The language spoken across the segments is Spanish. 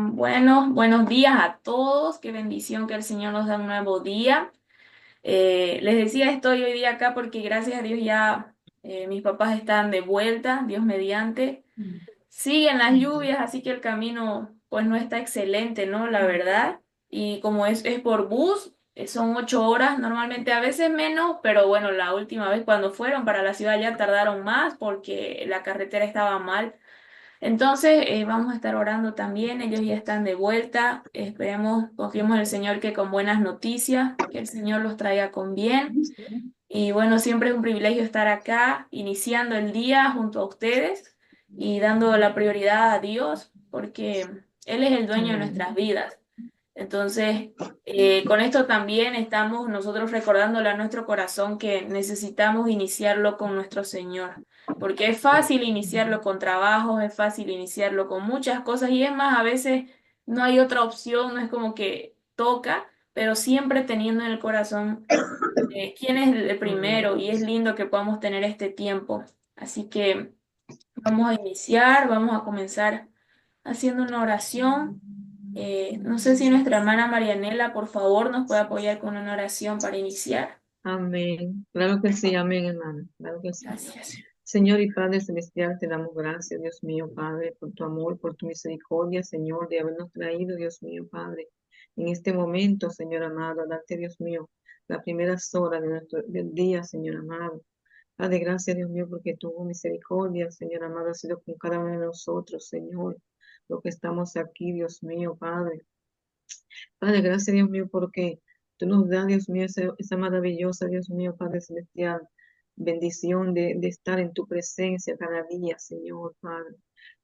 Bueno, buenos días a todos. Qué bendición que el Señor nos da un nuevo día. Les decía, estoy hoy día acá porque gracias a Dios ya mis papás están de vuelta, Dios mediante. Siguen las lluvias, así que el camino pues no está excelente, ¿no? La verdad. Y como es por bus, son 8 horas, normalmente a veces menos, pero bueno, la última vez cuando fueron para la ciudad ya tardaron más porque la carretera estaba mal. Entonces, vamos a estar orando también, ellos ya están de vuelta, esperemos, confiemos en el Señor que con buenas noticias, que el Señor los traiga con bien. Y bueno, siempre es un privilegio estar acá, iniciando el día junto a ustedes y dando la prioridad a Dios, porque Él es el dueño de nuestras Amén. vidas. Entonces, con esto también estamos nosotros recordándole a nuestro corazón que necesitamos iniciarlo con nuestro Señor, porque es fácil iniciarlo con trabajos, es fácil iniciarlo con muchas cosas y es más, a veces no hay otra opción, no es como que toca, pero siempre teniendo en el corazón quién es el Amén. primero y es lindo que podamos tener este tiempo. Así que vamos a iniciar, vamos a comenzar haciendo una oración. No sé si nuestra hermana Marianela, por favor, nos puede apoyar con una oración para iniciar. Amén. Claro que sí, amén, hermano. Claro que sí. Gracias. Señor y Padre Celestial, te damos gracias, Dios mío, Padre, por tu amor, por tu misericordia, Señor, de habernos traído, Dios mío, Padre, en este momento, Señor amado, a darte, Dios mío, las primeras horas del día, Señor amado. Padre, gracias, Dios mío, porque tu misericordia, Señor amado, ha sido con cada uno de nosotros, Señor, lo que estamos aquí, Dios mío, Padre. Padre, gracias, Dios mío, porque tú nos das, Dios mío, esa maravillosa, Dios mío, Padre Celestial, bendición de estar en tu presencia cada día, Señor, Padre.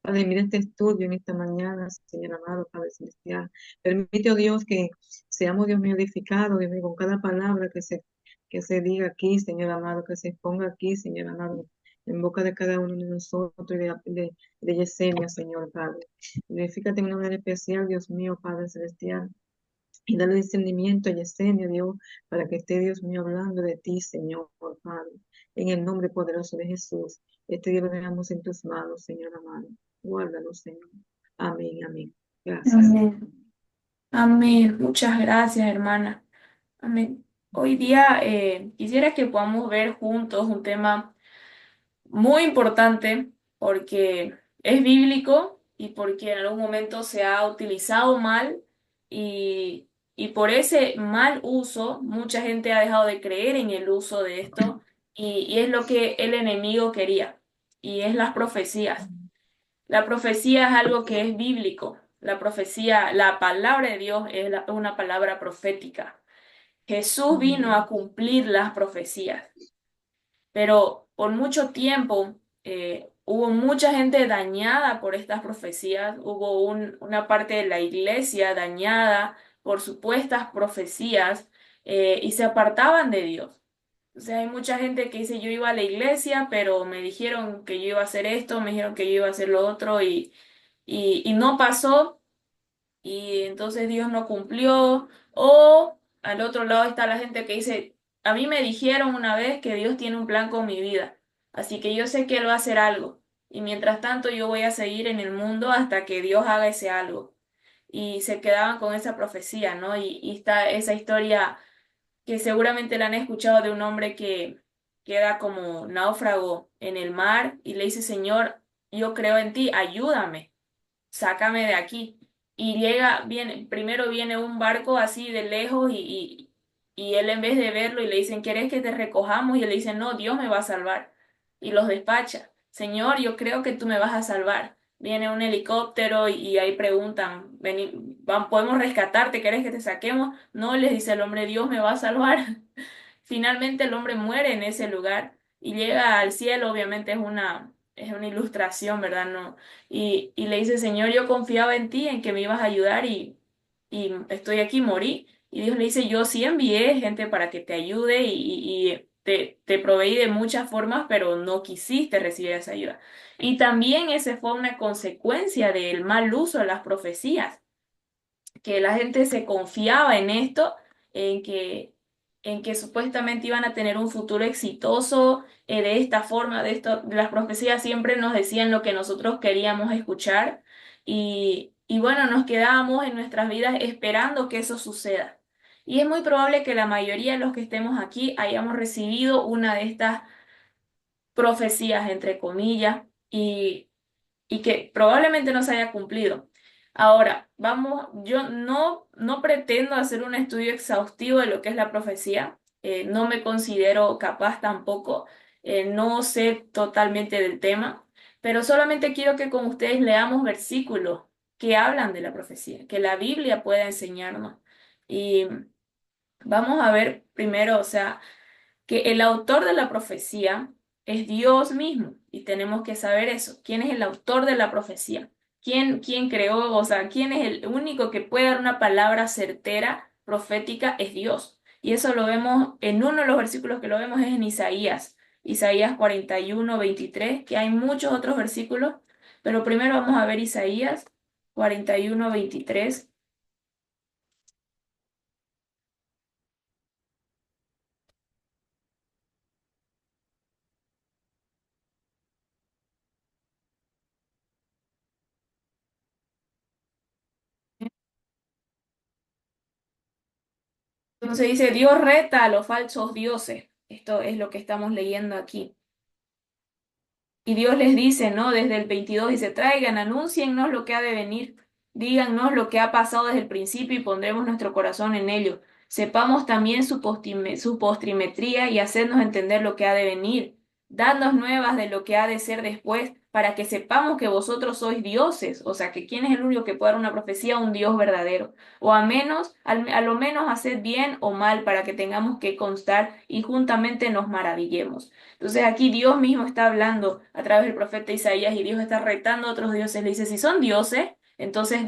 Padre, mira este estudio en esta mañana, Señor amado, Padre Celestial. Permite, oh Dios, que seamos, Dios mío, edificados, Dios mío, con cada palabra que se diga aquí, Señor amado, que se exponga aquí, Señor amado, en boca de cada uno de nosotros y de Yesenia, Señor, Padre. Glorifícate de una manera especial, Dios mío, Padre Celestial. Y dale discernimiento a Yesenia, Dios, para que esté, Dios mío, hablando de ti, Señor, Padre. En el nombre poderoso de Jesús, este día lo dejamos en tus manos, Señor amado. Guárdalo, Señor. Amén, amén. Gracias. Amén. Amén. Muchas gracias, hermana. Amén. Hoy día quisiera que podamos ver juntos un tema muy importante porque es bíblico y porque en algún momento se ha utilizado mal y por ese mal uso mucha gente ha dejado de creer en el uso de esto y es lo que el enemigo quería y es las profecías. La profecía es algo que es bíblico. La profecía, la palabra de Dios es una palabra profética. Jesús vino a cumplir las profecías. Pero por mucho tiempo hubo mucha gente dañada por estas profecías, hubo una parte de la iglesia dañada por supuestas profecías y se apartaban de Dios. O sea, hay mucha gente que dice yo iba a la iglesia, pero me dijeron que yo iba a hacer esto, me dijeron que yo iba a hacer lo otro y no pasó y entonces Dios no cumplió. O al otro lado está la gente que dice, a mí me dijeron una vez que Dios tiene un plan con mi vida, así que yo sé que Él va a hacer algo. Y mientras tanto yo voy a seguir en el mundo hasta que Dios haga ese algo. Y se quedaban con esa profecía, ¿no? Y está esa historia que seguramente la han escuchado de un hombre que queda como náufrago en el mar y le dice, Señor, yo creo en ti, ayúdame, sácame de aquí. Y primero viene un barco así de lejos y él en vez de verlo y le dicen, ¿quieres que te recojamos? Y él le dice, no, Dios me va a salvar. Y los despacha, Señor, yo creo que tú me vas a salvar. Viene un helicóptero y ahí preguntan, ¿podemos rescatarte? ¿Quieres que te saquemos? No, les dice el hombre, Dios me va a salvar. Finalmente el hombre muere en ese lugar y llega al cielo, obviamente es una ilustración, ¿verdad? No, y le dice, Señor, yo confiaba en ti, en que me ibas a ayudar y estoy aquí, morí. Y Dios le dice, yo sí envié gente para que te ayude y te proveí de muchas formas, pero no quisiste recibir esa ayuda. Y también esa fue una consecuencia del mal uso de las profecías que la gente se confiaba en esto, en que supuestamente iban a tener un futuro exitoso, de esta forma, las profecías siempre nos decían lo que nosotros queríamos escuchar Y bueno, nos quedamos en nuestras vidas esperando que eso suceda. Y es muy probable que la mayoría de los que estemos aquí hayamos recibido una de estas profecías, entre comillas, y que probablemente no se haya cumplido. Ahora, vamos, yo no pretendo hacer un estudio exhaustivo de lo que es la profecía, no me considero capaz tampoco, no sé totalmente del tema, pero solamente quiero que con ustedes leamos versículos que hablan de la profecía, que la Biblia pueda enseñarnos. Y vamos a ver primero, o sea, que el autor de la profecía es Dios mismo y tenemos que saber eso. ¿Quién es el autor de la profecía? ¿Quién creó? O sea, ¿quién es el único que puede dar una palabra certera, profética? Es Dios. Y eso lo vemos en uno de los versículos que lo vemos es en Isaías, Isaías 41:23, que hay muchos otros versículos, pero primero vamos a ver Isaías 41:23. Entonces dice, Dios reta a los falsos dioses. Esto es lo que estamos leyendo aquí. Y Dios les dice, ¿no? Desde el 22 dice, traigan, anúnciennos lo que ha de venir, dígannos lo que ha pasado desde el principio y pondremos nuestro corazón en ello. Sepamos también su postrimetría y hacernos entender lo que ha de venir. Dadnos nuevas de lo que ha de ser después, para que sepamos que vosotros sois dioses. O sea, que quién es el único que puede dar una profecía, un Dios verdadero. O a lo menos haced bien o mal, para que tengamos que constar y juntamente nos maravillemos. Entonces aquí Dios mismo está hablando a través del profeta Isaías y Dios está retando a otros dioses. Le dice, si son dioses, entonces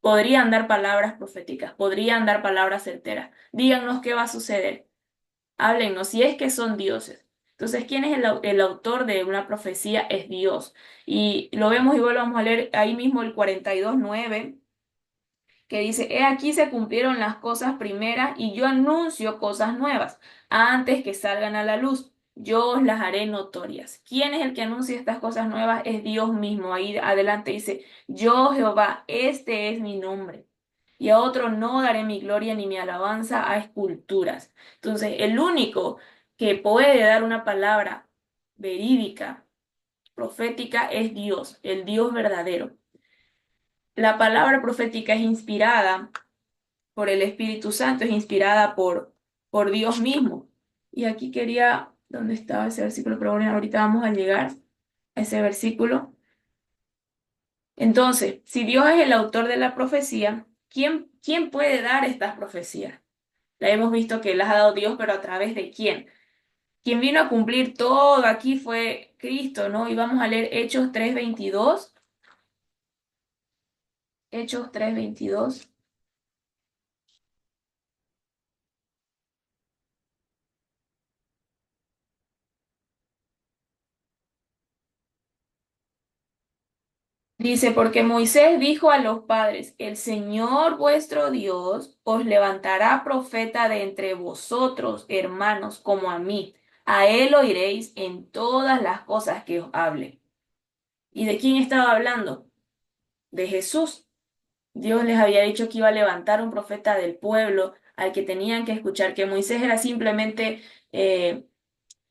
podrían dar palabras proféticas, podrían dar palabras certeras. Díganos qué va a suceder. Háblennos si es que son dioses. Entonces, ¿quién es el autor de una profecía? Es Dios. Y lo vemos igual, vamos a leer ahí mismo el 42:9 que dice, he aquí se cumplieron las cosas primeras y yo anuncio cosas nuevas antes que salgan a la luz. Yo os las haré notorias. ¿Quién es el que anuncia estas cosas nuevas? Es Dios mismo. Ahí adelante dice, yo Jehová, este es mi nombre. Y a otro no daré mi gloria ni mi alabanza a esculturas. Entonces, el único que puede dar una palabra verídica, profética, es Dios, el Dios verdadero. La palabra profética es inspirada por el Espíritu Santo, es inspirada por Dios mismo. Y aquí quería, ¿dónde estaba ese versículo? Pero bueno, ahorita vamos a llegar a ese versículo. Entonces, si Dios es el autor de la profecía, ¿quién puede dar estas profecías? La hemos visto que las ha dado Dios, pero ¿a través de quién? Quien vino a cumplir todo aquí fue Cristo, ¿no? Y vamos a leer Hechos 3:22. Hechos 3:22. Dice, porque Moisés dijo a los padres, el Señor vuestro Dios os levantará profeta de entre vosotros, hermanos, como a mí. A él oiréis en todas las cosas que os hable. ¿Y de quién estaba hablando? De Jesús. Dios les había dicho que iba a levantar un profeta del pueblo al que tenían que escuchar, que Moisés era simplemente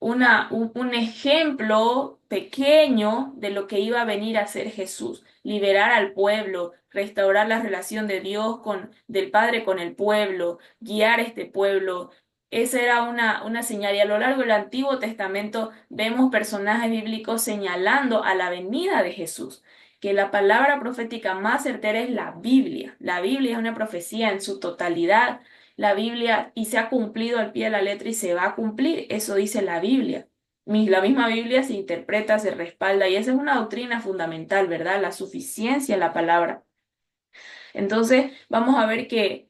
un ejemplo pequeño de lo que iba a venir a ser Jesús, liberar al pueblo, restaurar la relación de Dios del Padre con el pueblo, guiar este pueblo. Esa era una señal. Y a lo largo del Antiguo Testamento vemos personajes bíblicos señalando a la venida de Jesús, que la palabra profética más certera es la Biblia. La Biblia es una profecía en su totalidad, la Biblia y se ha cumplido al pie de la letra y se va a cumplir. Eso dice la Biblia. La misma Biblia se interpreta, se respalda y esa es una doctrina fundamental, ¿verdad? La suficiencia de la palabra. Entonces, vamos a ver que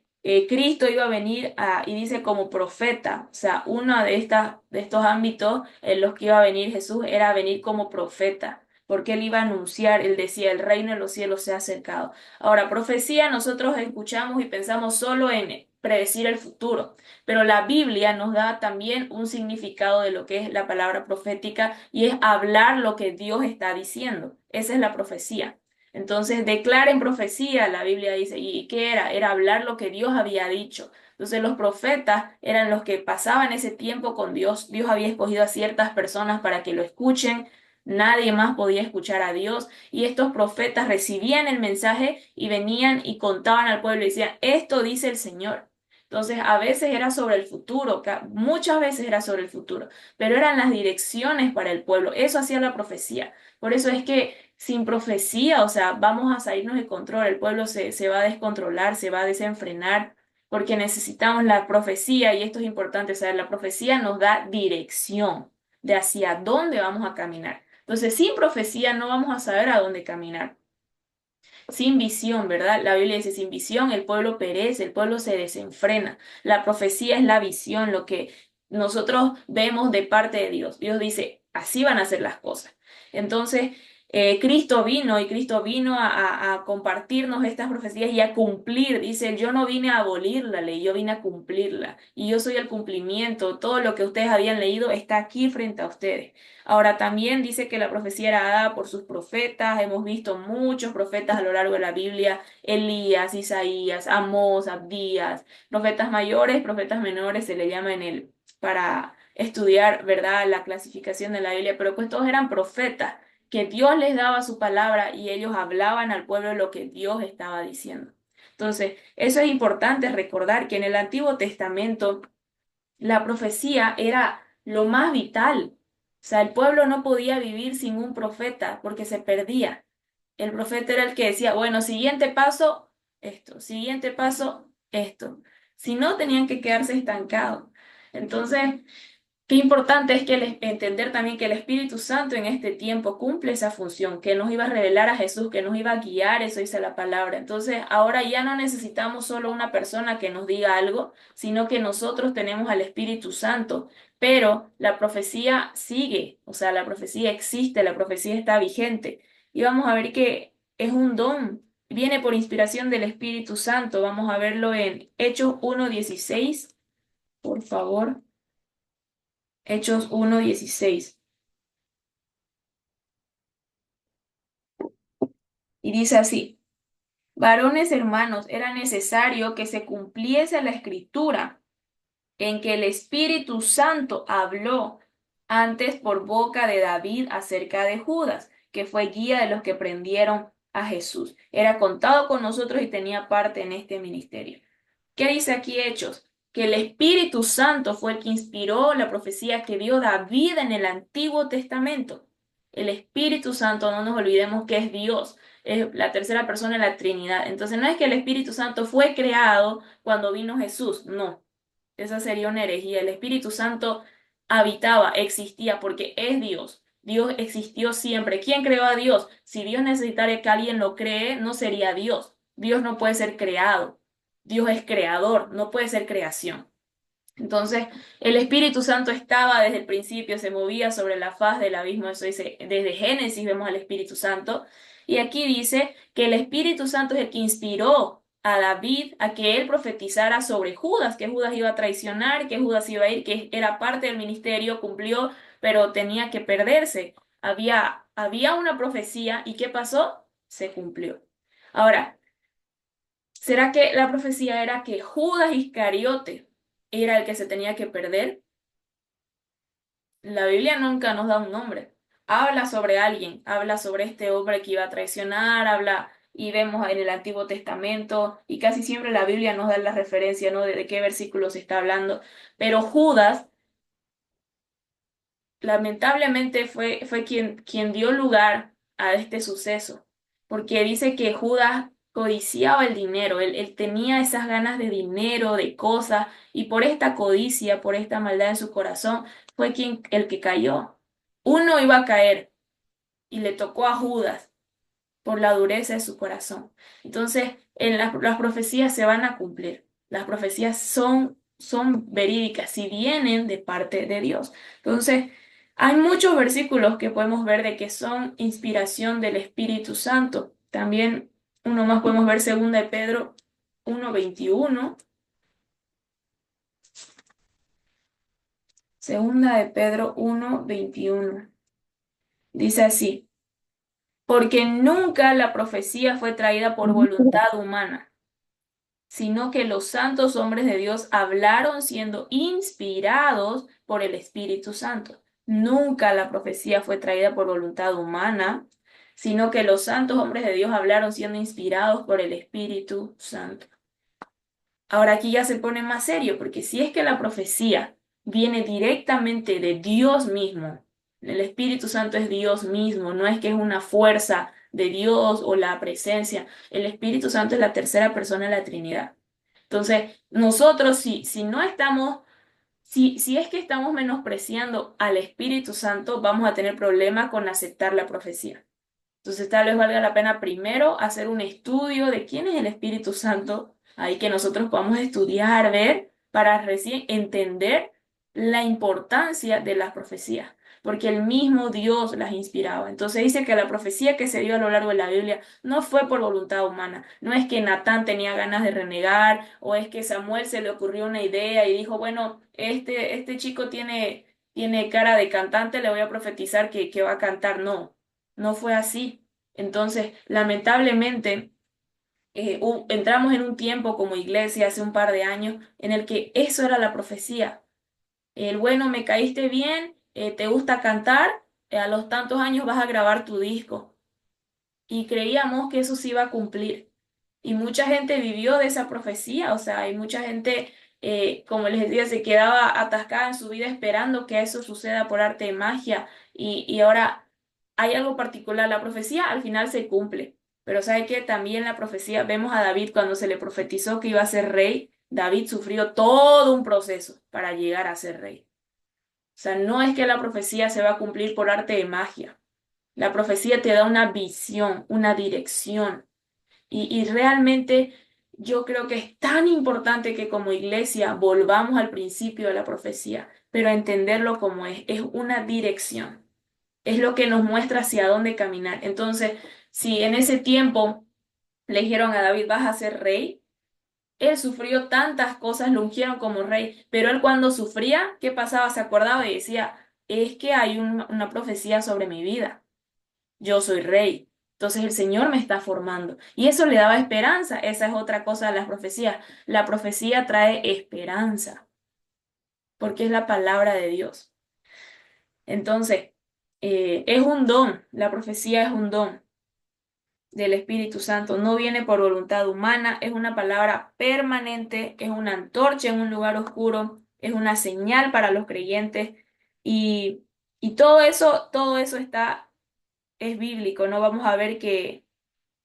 Cristo iba a venir y dice como profeta, o sea, uno de estos ámbitos en los que iba a venir Jesús era venir como profeta, porque él iba a anunciar, él decía, el reino de los cielos se ha acercado. Ahora, profecía nosotros escuchamos y pensamos solo en predecir el futuro, pero la Biblia nos da también un significado de lo que es la palabra profética y es hablar lo que Dios está diciendo. Esa es la profecía. Entonces, declaren profecía, la Biblia dice. ¿Y qué era? Era hablar lo que Dios había dicho. Entonces, los profetas eran los que pasaban ese tiempo con Dios. Dios había escogido a ciertas personas para que lo escuchen. Nadie más podía escuchar a Dios. Y estos profetas recibían el mensaje y venían y contaban al pueblo y decían, esto dice el Señor. Entonces, a veces era sobre el futuro, muchas veces era sobre el futuro, pero eran las direcciones para el pueblo. Eso hacía la profecía. Por eso es que sin profecía, o sea, vamos a salirnos de control, el pueblo se va a descontrolar, se va a desenfrenar, porque necesitamos la profecía, y esto es importante saber, la profecía nos da dirección de hacia dónde vamos a caminar. Entonces, sin profecía no vamos a saber a dónde caminar. Sin visión, ¿verdad? La Biblia dice, sin visión el pueblo perece, el pueblo se desenfrena. La profecía es la visión, lo que nosotros vemos de parte de Dios. Dios dice, así van a ser las cosas. Entonces, Cristo vino y Cristo vino a compartirnos estas profecías y a cumplir. Dice, yo no vine a abolir la ley, yo vine a cumplirla. Y yo soy el cumplimiento. Todo lo que ustedes habían leído está aquí frente a ustedes. Ahora también dice que la profecía era dada por sus profetas. Hemos visto muchos profetas a lo largo de la Biblia: Elías, Isaías, Amós, Abdías, profetas mayores, profetas menores, se le llama en el para estudiar, ¿verdad?, la clasificación de la Biblia, pero pues todos eran profetas, que Dios les daba su palabra y ellos hablaban al pueblo lo que Dios estaba diciendo. Entonces, eso es importante recordar que en el Antiguo Testamento la profecía era lo más vital. O sea, el pueblo no podía vivir sin un profeta porque se perdía. El profeta era el que decía, bueno, siguiente paso, esto, siguiente paso, esto. Si no, tenían que quedarse estancados. Entonces, qué importante es que entender también que el Espíritu Santo en este tiempo cumple esa función, que nos iba a revelar a Jesús, que nos iba a guiar, eso dice la palabra. Entonces, ahora ya no necesitamos solo una persona que nos diga algo, sino que nosotros tenemos al Espíritu Santo. Pero la profecía sigue, o sea, la profecía existe, la profecía está vigente. Y vamos a ver que es un don, viene por inspiración del Espíritu Santo. Vamos a verlo en Hechos 1:16, por favor. Hechos 1:16. Y dice así, varones hermanos, era necesario que se cumpliese la escritura en que el Espíritu Santo habló antes por boca de David acerca de Judas, que fue guía de los que prendieron a Jesús. Era contado con nosotros y tenía parte en este ministerio. ¿Qué dice aquí Hechos? Que el Espíritu Santo fue el que inspiró la profecía que dio David en el Antiguo Testamento. El Espíritu Santo, no nos olvidemos que es Dios, es la tercera persona de la Trinidad. Entonces no es que el Espíritu Santo fue creado cuando vino Jesús, no. Esa sería una herejía. El Espíritu Santo habitaba, existía, porque es Dios. Dios existió siempre. ¿Quién creó a Dios? Si Dios necesitara que alguien lo cree, no sería Dios. Dios no puede ser creado. Dios es creador, no puede ser creación. Entonces, el Espíritu Santo estaba desde el principio, se movía sobre la faz del abismo, eso dice, desde Génesis vemos al Espíritu Santo, y aquí dice que el Espíritu Santo es el que inspiró a David a que él profetizara sobre Judas, que Judas iba a traicionar, que Judas iba a ir, que era parte del ministerio, cumplió, pero tenía que perderse. Había una profecía, ¿y qué pasó? Se cumplió. Ahora, ¿será que la profecía era que Judas Iscariote era el que se tenía que perder? La Biblia nunca nos da un nombre. Habla sobre alguien, habla sobre este hombre que iba a traicionar, habla y vemos en el Antiguo Testamento y casi siempre la Biblia nos da la referencia, ¿no? De qué versículo se está hablando. Pero Judas lamentablemente fue quien dio lugar a este suceso, porque dice que Judas codiciaba el dinero, él tenía esas ganas de dinero, de cosas, y por esta codicia, por esta maldad en su corazón, fue el que cayó. Uno iba a caer y le tocó a Judas por la dureza de su corazón. Entonces, en las profecías se van a cumplir. Las profecías son verídicas y vienen de parte de Dios. Entonces, hay muchos versículos que podemos ver de que son inspiración del Espíritu Santo. También uno más podemos ver 2 de Pedro 1:21. 2 de Pedro 1:21. Dice así. porque nunca la profecía fue traída por voluntad humana, sino que los santos hombres de Dios hablaron siendo inspirados por el Espíritu Santo. Nunca la profecía fue traída por voluntad humana, sino que los santos hombres de Dios hablaron siendo inspirados por el Espíritu Santo. Ahora aquí ya se pone más serio, porque si es que la profecía viene directamente de Dios mismo, el Espíritu Santo es Dios mismo, no es que es una fuerza de Dios o la presencia, el Espíritu Santo es la tercera persona de la Trinidad. Entonces, nosotros si no estamos, si es que estamos menospreciando al Espíritu Santo, vamos a tener problemas con aceptar la profecía. Entonces, tal vez valga la pena primero hacer un estudio de quién es el Espíritu Santo, ahí que nosotros podamos estudiar, ver, para recién entender la importancia de las profecías, porque el mismo Dios las inspiraba. Entonces dice que la profecía que se dio a lo largo de la Biblia no fue por voluntad humana, no es que Natán tenía ganas de renegar o es que Samuel se le ocurrió una idea y dijo, bueno, este chico tiene cara de cantante, le voy a profetizar que va a cantar. No. No fue así. Entonces, lamentablemente, entramos en un tiempo como iglesia hace un par de años en el que eso era la profecía. El bueno, me caíste bien, te gusta cantar, a los tantos años vas a grabar tu disco. Y creíamos que eso se iba a cumplir. Y mucha gente vivió de esa profecía, o sea, hay mucha gente, como les decía, se quedaba atascada en su vida esperando que eso suceda por arte de magia. Y ahora hay algo particular, la profecía al final se cumple, pero ¿sabe qué? También la profecía, vemos a David cuando se le profetizó que iba a ser rey, David sufrió todo un proceso para llegar a ser rey. O sea, no es que la profecía se va a cumplir por arte de magia. La profecía te da una visión, una dirección. Y realmente yo creo que es tan importante que como iglesia volvamos al principio de la profecía, pero a entenderlo como es una dirección. Es lo que nos muestra hacia dónde caminar. Entonces, si en ese tiempo le dijeron a David, vas a ser rey, él sufrió tantas cosas, lo ungieron como rey, pero él cuando sufría, ¿qué pasaba? Se acordaba y decía, es que hay una profecía sobre mi vida, yo soy rey. Entonces el Señor me está formando. Y eso le daba esperanza. Esa es otra cosa de las profecías. La profecía trae esperanza, porque es la palabra de Dios. Entonces, es un don. La profecía es un don del Espíritu Santo. No viene por voluntad humana. Es una palabra permanente. Es una antorcha en un lugar oscuro. Es una señal para los creyentes. Y, y todo eso es bíblico. No vamos a ver que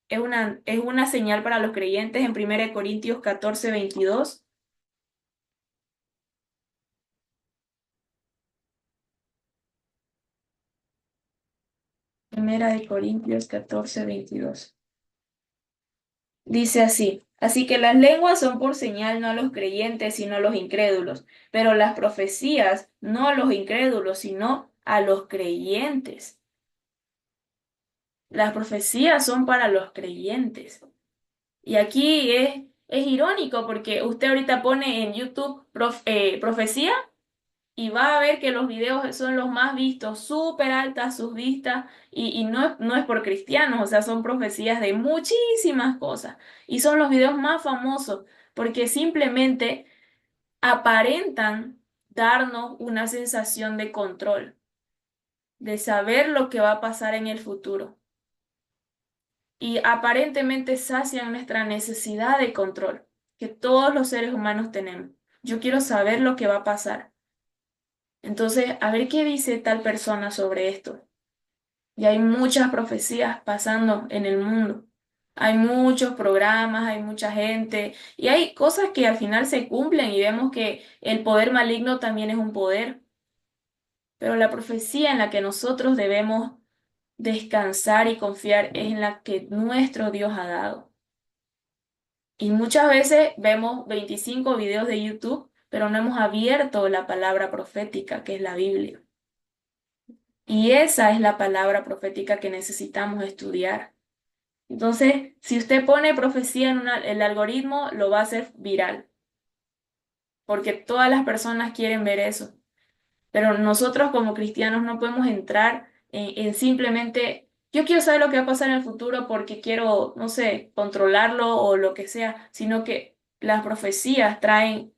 es una señal para los creyentes en 1 Corintios 14:22. 1 Corintios 14:22. Dice así que las lenguas son por señal no a los creyentes, sino a los incrédulos, pero las profecías no a los incrédulos, sino a los creyentes. Las profecías son para los creyentes. Y aquí es irónico porque usted ahorita pone en YouTube profecía y va a ver que los videos son los más vistos, súper altas sus vistas, y no es por cristianos, o sea, son profecías de muchísimas cosas, y son los videos más famosos, porque simplemente aparentan darnos una sensación de control, de saber lo que va a pasar en el futuro, y aparentemente sacian nuestra necesidad de control, que todos los seres humanos tenemos. Yo quiero saber lo que va a pasar. Entonces, a ver qué dice tal persona sobre esto. Y hay muchas profecías pasando en el mundo. Hay muchos programas, hay mucha gente y hay cosas que al final se cumplen y vemos que el poder maligno también es un poder. Pero la profecía en la que nosotros debemos descansar y confiar es en la que nuestro Dios ha dado. Y muchas veces vemos 25 videos de YouTube, pero no hemos abierto la palabra profética, que es la Biblia. Y esa es la palabra profética que necesitamos estudiar. Entonces, si usted pone profecía en el algoritmo, lo va a hacer viral, porque todas las personas quieren ver eso. Pero nosotros como cristianos no podemos entrar en simplemente yo quiero saber lo que va a pasar en el futuro porque quiero, no sé, controlarlo o lo que sea, sino que las profecías traen,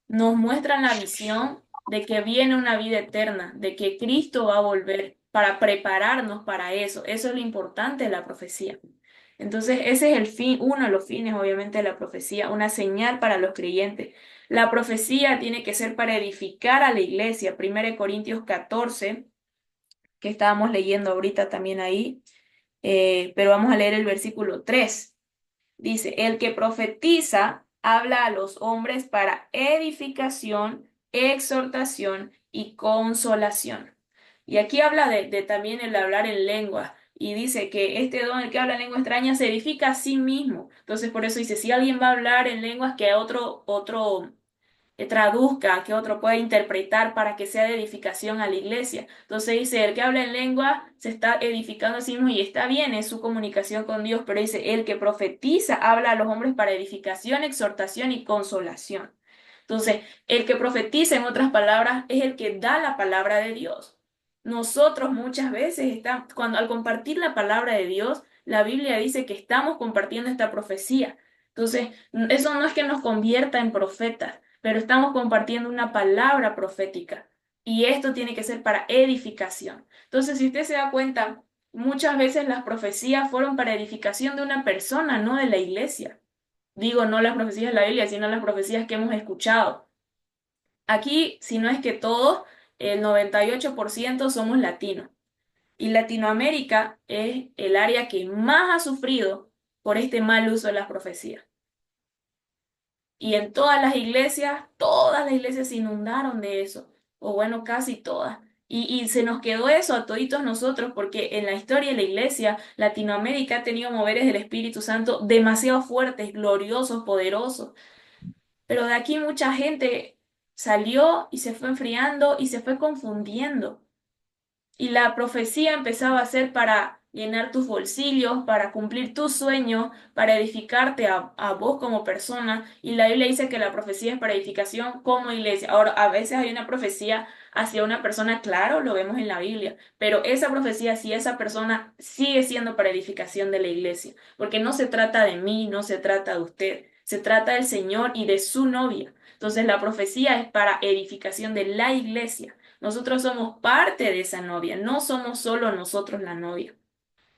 nos muestran la visión de que viene una vida eterna, de que Cristo va a volver para prepararnos para eso. Eso es lo importante de la profecía. Entonces, ese es el fin, uno de los fines, obviamente, de la profecía, una señal para los creyentes. La profecía tiene que ser para edificar a la iglesia. 1 Corintios 14, que estábamos leyendo ahorita también ahí, pero vamos a leer el versículo 3. Dice, el que profetiza habla a los hombres para edificación, exhortación y consolación. Y aquí habla de también el hablar en lengua. Y dice que este don, el que habla en lengua extraña, se edifica a sí mismo. Entonces, por eso dice, si alguien va a hablar en lenguas, que otro traduzca, que otro pueda interpretar para que sea de edificación a la iglesia. Entonces dice, el que habla en lengua se está edificando a sí mismo y está bien, es su comunicación con Dios, pero dice, el que profetiza habla a los hombres para edificación, exhortación y consolación. Entonces, el que profetiza, en otras palabras, es el que da la palabra de Dios. Nosotros muchas veces estamos, cuando al compartir la palabra de Dios, la Biblia dice que estamos compartiendo esta profecía. Entonces, eso no es que nos convierta en profetas, pero estamos compartiendo una palabra profética y esto tiene que ser para edificación. Entonces, si usted se da cuenta, muchas veces las profecías fueron para edificación de una persona, no de la iglesia. Digo, no las profecías de la Biblia, sino las profecías que hemos escuchado. Aquí, si no es que todos, el 98% somos latinos. Y Latinoamérica es el área que más ha sufrido por este mal uso de las profecías. Y en todas las iglesias se inundaron de eso, o bueno, casi todas. Y se nos quedó eso a toditos nosotros, porque en la historia de la iglesia, Latinoamérica ha tenido moveres del Espíritu Santo demasiado fuertes, gloriosos, poderosos. Pero de aquí mucha gente salió y se fue enfriando y se fue confundiendo. Y la profecía empezaba a ser para llenar tus bolsillos, para cumplir tus sueños, para edificarte a vos como persona. Y la Biblia dice que la profecía es para edificación como iglesia. Ahora, a veces hay una profecía hacia una persona, claro, lo vemos en la Biblia, pero esa profecía, si esa persona sigue siendo para edificación de la iglesia, porque no se trata de mí, no se trata de usted, se trata del Señor y de su novia. Entonces, la profecía es para edificación de la iglesia. Nosotros somos parte de esa novia, no somos solo nosotros la novia.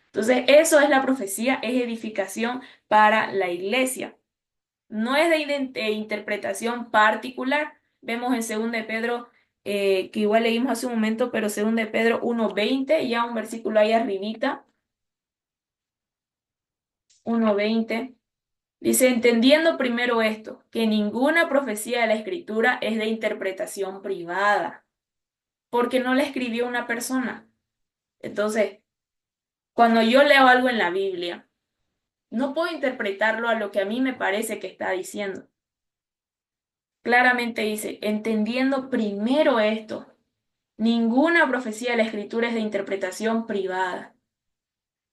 Entonces, eso es la profecía, es edificación para la iglesia. No es de interpretación particular. Vemos en 2 de Pedro, que igual leímos hace un momento, pero 2 de Pedro 1:20, ya un versículo ahí arribita, 1:20, dice, entendiendo primero esto, que ninguna profecía de la Escritura es de interpretación privada, porque no la escribió una persona. Entonces, cuando yo leo algo en la Biblia, no puedo interpretarlo a lo que a mí me parece que está diciendo. Claramente dice, entendiendo primero esto, ninguna profecía de la Escritura es de interpretación privada.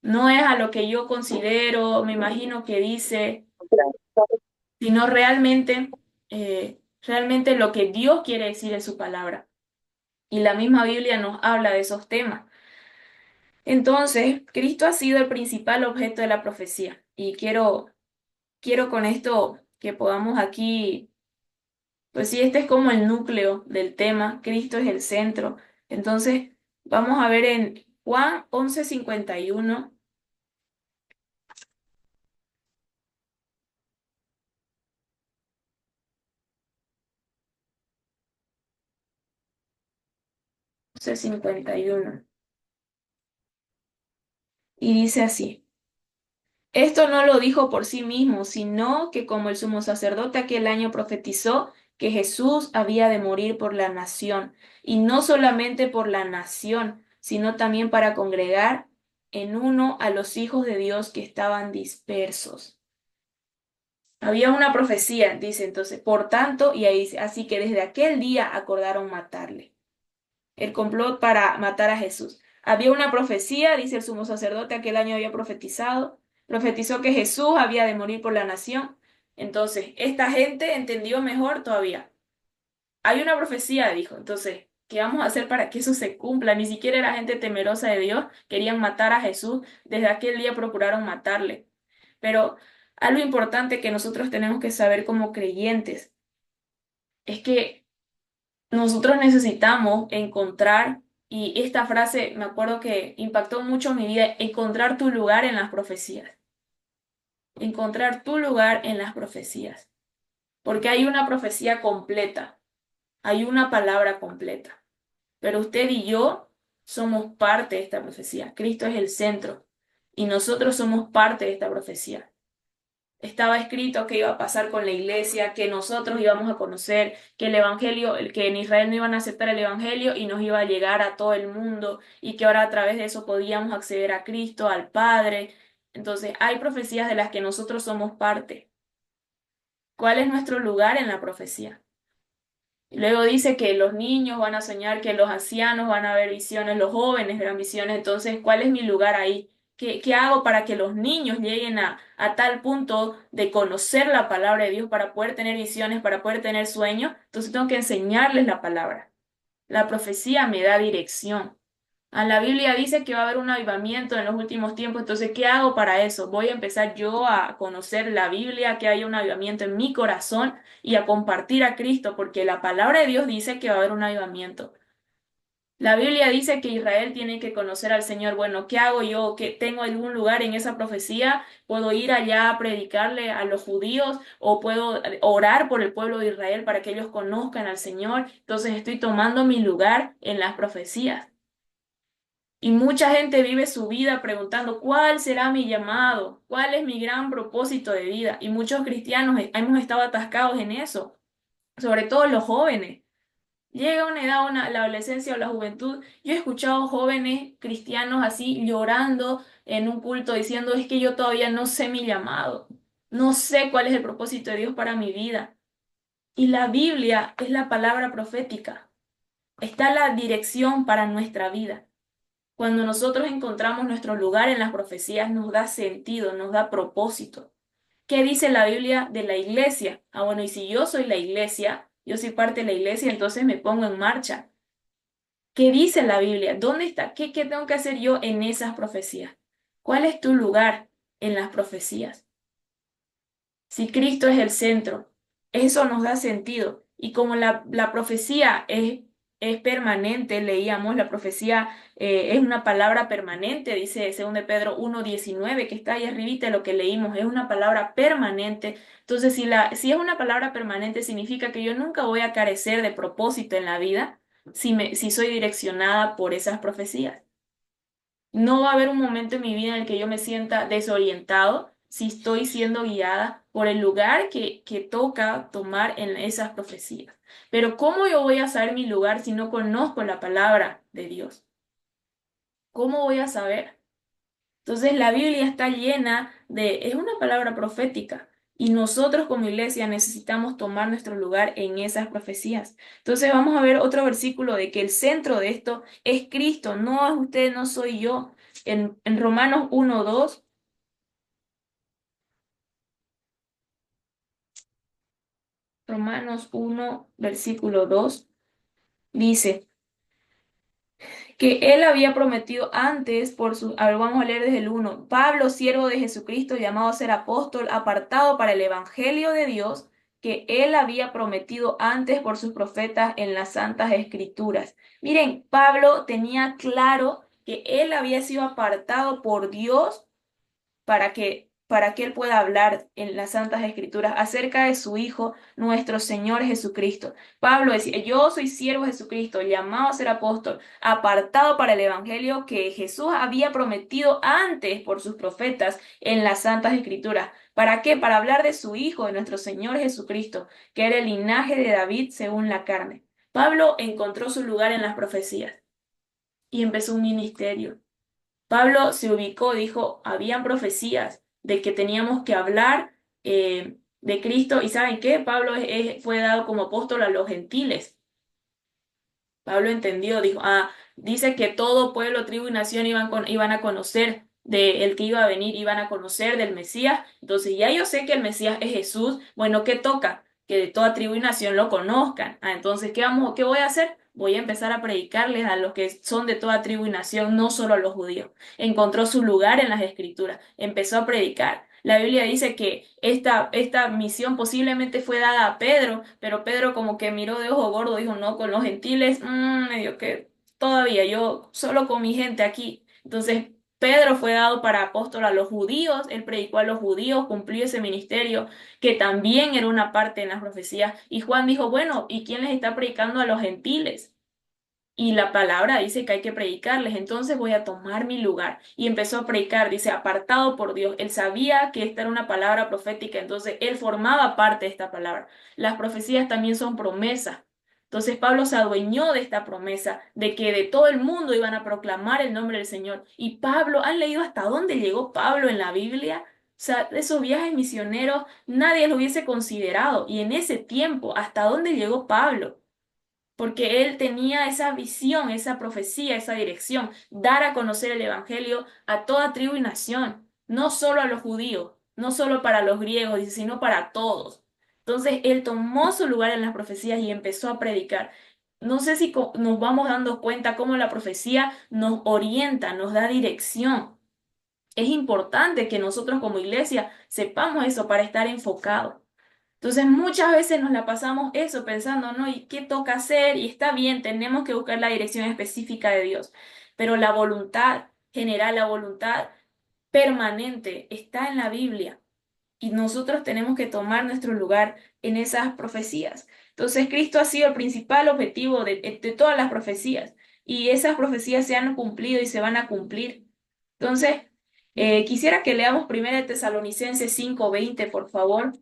No es a lo que yo considero, me imagino que dice, sino realmente lo que Dios quiere decir en su palabra. Y la misma Biblia nos habla de esos temas. Entonces, Cristo ha sido el principal objeto de la profecía. Y quiero con esto que podamos aquí, pues sí, este es como el núcleo del tema, Cristo es el centro. Entonces, vamos a ver en Juan 11:51, 11:51, y dice así. Esto no lo dijo por sí mismo, sino que como el sumo sacerdote aquel año profetizó que Jesús había de morir por la nación, y no solamente por la nación, sino también para congregar en uno a los hijos de Dios que estaban dispersos. Había una profecía, dice entonces, por tanto, y ahí dice, así que desde aquel día acordaron matarle. El complot para matar a Jesús. Había una profecía, dice el sumo sacerdote, aquel año había profetizado, profetizó que Jesús había de morir por la nación. Entonces, esta gente entendió mejor todavía. Hay una profecía, dijo. Entonces, ¿Qué vamos a hacer para que eso se cumpla? Ni siquiera era gente temerosa de Dios, querían matar a Jesús, desde aquel día procuraron matarle. Pero algo importante que nosotros tenemos que saber como creyentes es que nosotros necesitamos encontrar, y esta frase me acuerdo que impactó mucho mi vida, encontrar tu lugar en las profecías, encontrar tu lugar en las profecías, porque hay una profecía completa, hay una palabra completa, pero usted y yo somos parte de esta profecía. Cristo es el centro y nosotros somos parte de esta profecía. Estaba escrito que iba a pasar con la iglesia, que nosotros íbamos a conocer, que el evangelio, que en Israel no iban a aceptar el evangelio y nos iba a llegar a todo el mundo y que ahora a través de eso podíamos acceder a Cristo, al Padre. Entonces, hay profecías de las que nosotros somos parte. ¿Cuál es nuestro lugar en la profecía? Luego dice que los niños van a soñar, que los ancianos van a ver visiones, los jóvenes verán visiones. Entonces, ¿cuál es mi lugar ahí? ¿Qué hago para que los niños lleguen a tal punto de conocer la palabra de Dios para poder tener visiones, para poder tener sueños? Entonces tengo que enseñarles la palabra. La profecía me da dirección. La Biblia dice que va a haber un avivamiento en los últimos tiempos, entonces, ¿qué hago para eso? Voy a empezar yo a conocer la Biblia, que haya un avivamiento en mi corazón y a compartir a Cristo, porque la palabra de Dios dice que va a haber un avivamiento. La Biblia dice que Israel tiene que conocer al Señor. Bueno, ¿qué hago yo? ¿Que tengo algún lugar en esa profecía? ¿Puedo ir allá a predicarle a los judíos o puedo orar por el pueblo de Israel para que ellos conozcan al Señor? Entonces estoy tomando mi lugar en las profecías. Y mucha gente vive su vida preguntando, ¿cuál será mi llamado? ¿Cuál es mi gran propósito de vida? Y muchos cristianos hemos estado atascados en eso, sobre todo los jóvenes. Llega una edad, la adolescencia o la juventud. Yo he escuchado jóvenes cristianos así llorando en un culto diciendo, es que yo todavía no sé mi llamado, no sé cuál es el propósito de Dios para mi vida. Y la Biblia es la palabra profética, está la dirección para nuestra vida. Cuando nosotros encontramos nuestro lugar en las profecías, nos da sentido, nos da propósito. ¿Qué dice la Biblia de la iglesia? Bueno, y si yo soy la iglesia, yo soy parte de la iglesia, entonces me pongo en marcha. ¿Qué dice la Biblia? ¿Dónde está? ¿Qué tengo que hacer yo en esas profecías? ¿Cuál es tu lugar en las profecías? Si Cristo es el centro, eso nos da sentido. Y como la profecía es permanente, leíamos, la profecía es una palabra permanente, dice 2 de Pedro 1:19, que está ahí arribita de lo que leímos, es una palabra permanente. Entonces, si es una palabra permanente, significa que yo nunca voy a carecer de propósito en la vida si soy direccionada por esas profecías. No va a haber un momento en mi vida en el que yo me sienta desorientado si estoy siendo guiada por el lugar que toca tomar en esas profecías. Pero ¿cómo yo voy a saber mi lugar si no conozco la palabra de Dios? ¿Cómo voy a saber? Entonces la Biblia está llena es una palabra profética y nosotros como iglesia necesitamos tomar nuestro lugar en esas profecías. Entonces vamos a ver otro versículo de que el centro de esto es Cristo, no es usted, no soy yo. En Romanos 1:2, Romanos 1:2 dice que él había prometido antes por su, a ver, vamos a leer desde el 1. Pablo, siervo de Jesucristo, llamado a ser apóstol, apartado para el evangelio de Dios, que él había prometido antes por sus profetas en las santas escrituras. Miren, Pablo tenía claro que él había sido apartado por Dios para que él pueda hablar en las Santas Escrituras acerca de su Hijo, nuestro Señor Jesucristo. Pablo decía, yo soy siervo de Jesucristo, llamado a ser apóstol, apartado para el Evangelio que Jesús había prometido antes por sus profetas en las Santas Escrituras. ¿Para qué? Para hablar de su Hijo, de nuestro Señor Jesucristo, que era el linaje de David según la carne. Pablo encontró su lugar en las profecías y empezó un ministerio. Pablo se ubicó, dijo, habían profecías de que teníamos que hablar de Cristo. ¿Y saben qué? Pablo fue dado como apóstol a los gentiles. Pablo entendió, dijo, dice que todo pueblo, tribu y nación iban a conocer del que iba a venir, iban a conocer del Mesías. Entonces ya yo sé que el Mesías es Jesús. Bueno, ¿qué toca? Que de toda tribu y nación lo conozcan. Entonces, ¿qué voy a hacer? voy a empezar a predicarles a los que son de toda tribu y nación, no solo a los judíos. Encontró su lugar en las escrituras, empezó a predicar. La Biblia dice que esta misión posiblemente fue dada a Pedro, pero Pedro como que miró de ojo gordo, dijo, no, con los gentiles, medio que todavía yo solo con mi gente aquí. Entonces, Pedro fue dado para apóstol a los judíos, él predicó a los judíos, cumplió ese ministerio que también era una parte en las profecías. Y Juan dijo, bueno, ¿y quién les está predicando a los gentiles? Y la palabra dice que hay que predicarles, entonces voy a tomar mi lugar. Y empezó a predicar, dice, apartado por Dios. Él sabía que esta era una palabra profética, entonces él formaba parte de esta palabra. Las profecías también son promesas. Entonces Pablo se adueñó de esta promesa, de que de todo el mundo iban a proclamar el nombre del Señor. Y Pablo, ¿han leído hasta dónde llegó Pablo en la Biblia? O sea, esos viajes misioneros nadie lo hubiese considerado. Y en ese tiempo, ¿hasta dónde llegó Pablo? Porque él tenía esa visión, esa profecía, esa dirección, dar a conocer el Evangelio a toda tribu y nación, no solo a los judíos, no solo para los griegos, dice, sino para todos. Entonces él tomó su lugar en las profecías y empezó a predicar. No sé si nos vamos dando cuenta cómo la profecía nos orienta, nos da dirección. Es importante que nosotros como iglesia sepamos eso para estar enfocados. Entonces muchas veces nos la pasamos eso pensando, ¿no? ¿Y qué toca hacer? Y está bien, tenemos que buscar la dirección específica de Dios, pero la voluntad general, la voluntad permanente está en la Biblia y nosotros tenemos que tomar nuestro lugar en esas profecías. Entonces Cristo ha sido el principal objetivo de todas las profecías y esas profecías se han cumplido y se van a cumplir. Entonces, quisiera que leamos 1 Tesalonicenses 5:20, por favor.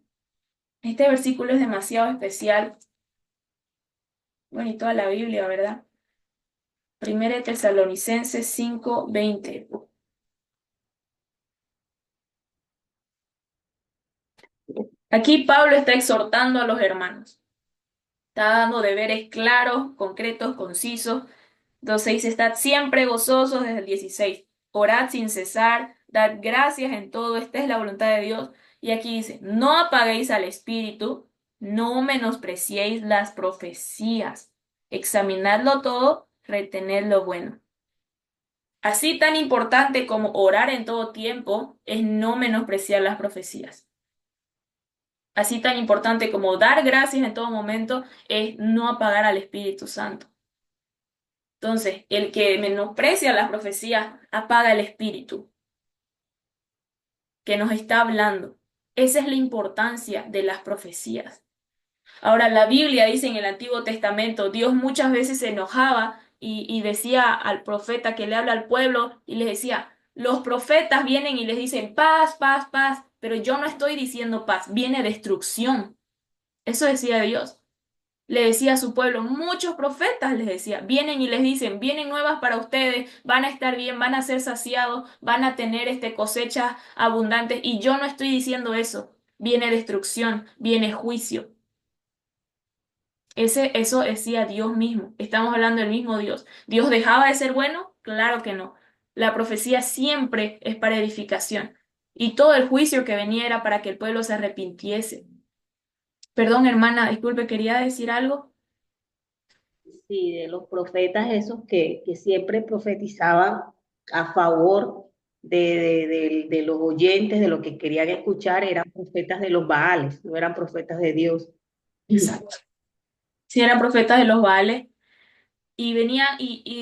Este versículo es demasiado especial. Bueno, y toda la Biblia, ¿verdad? 1 Tesalonicenses 5:20. Aquí Pablo está exhortando a los hermanos. Está dando deberes claros, concretos, concisos. Entonces dice, estad siempre gozosos desde el 16. Orad sin cesar, dad gracias en todo, esta es la voluntad de Dios. Y aquí dice, no apaguéis al espíritu, no menospreciéis las profecías. Examinadlo todo, retened lo bueno. Así tan importante como orar en todo tiempo es no menospreciar las profecías. Así tan importante como dar gracias en todo momento es no apagar al Espíritu Santo. Entonces, el que menosprecia las profecías apaga el Espíritu que nos está hablando. Esa es la importancia de las profecías. Ahora, la Biblia dice en el Antiguo Testamento, Dios muchas veces se enojaba y decía al profeta que le habla al pueblo y les decía, los profetas vienen y les dicen paz, paz, paz, pero yo no estoy diciendo paz, viene destrucción. Eso decía Dios. Le decía a su pueblo, muchos profetas les decía, vienen y les dicen, vienen nuevas para ustedes, van a estar bien, van a ser saciados, van a tener cosechas abundantes, y yo no estoy diciendo eso. Viene destrucción, viene juicio. Eso decía Dios mismo. Estamos hablando del mismo Dios. ¿Dios dejaba de ser bueno? Claro que no. La profecía siempre es para edificación. Y todo el juicio que venía era para que el pueblo se arrepintiese. Perdón, hermana, disculpe, quería decir algo. Sí, de los profetas esos que siempre profetizaban a favor de los oyentes, de lo que querían escuchar, eran profetas de los Baales, no eran profetas de Dios. Exacto. Si eran profetas de los Baales. Y venía,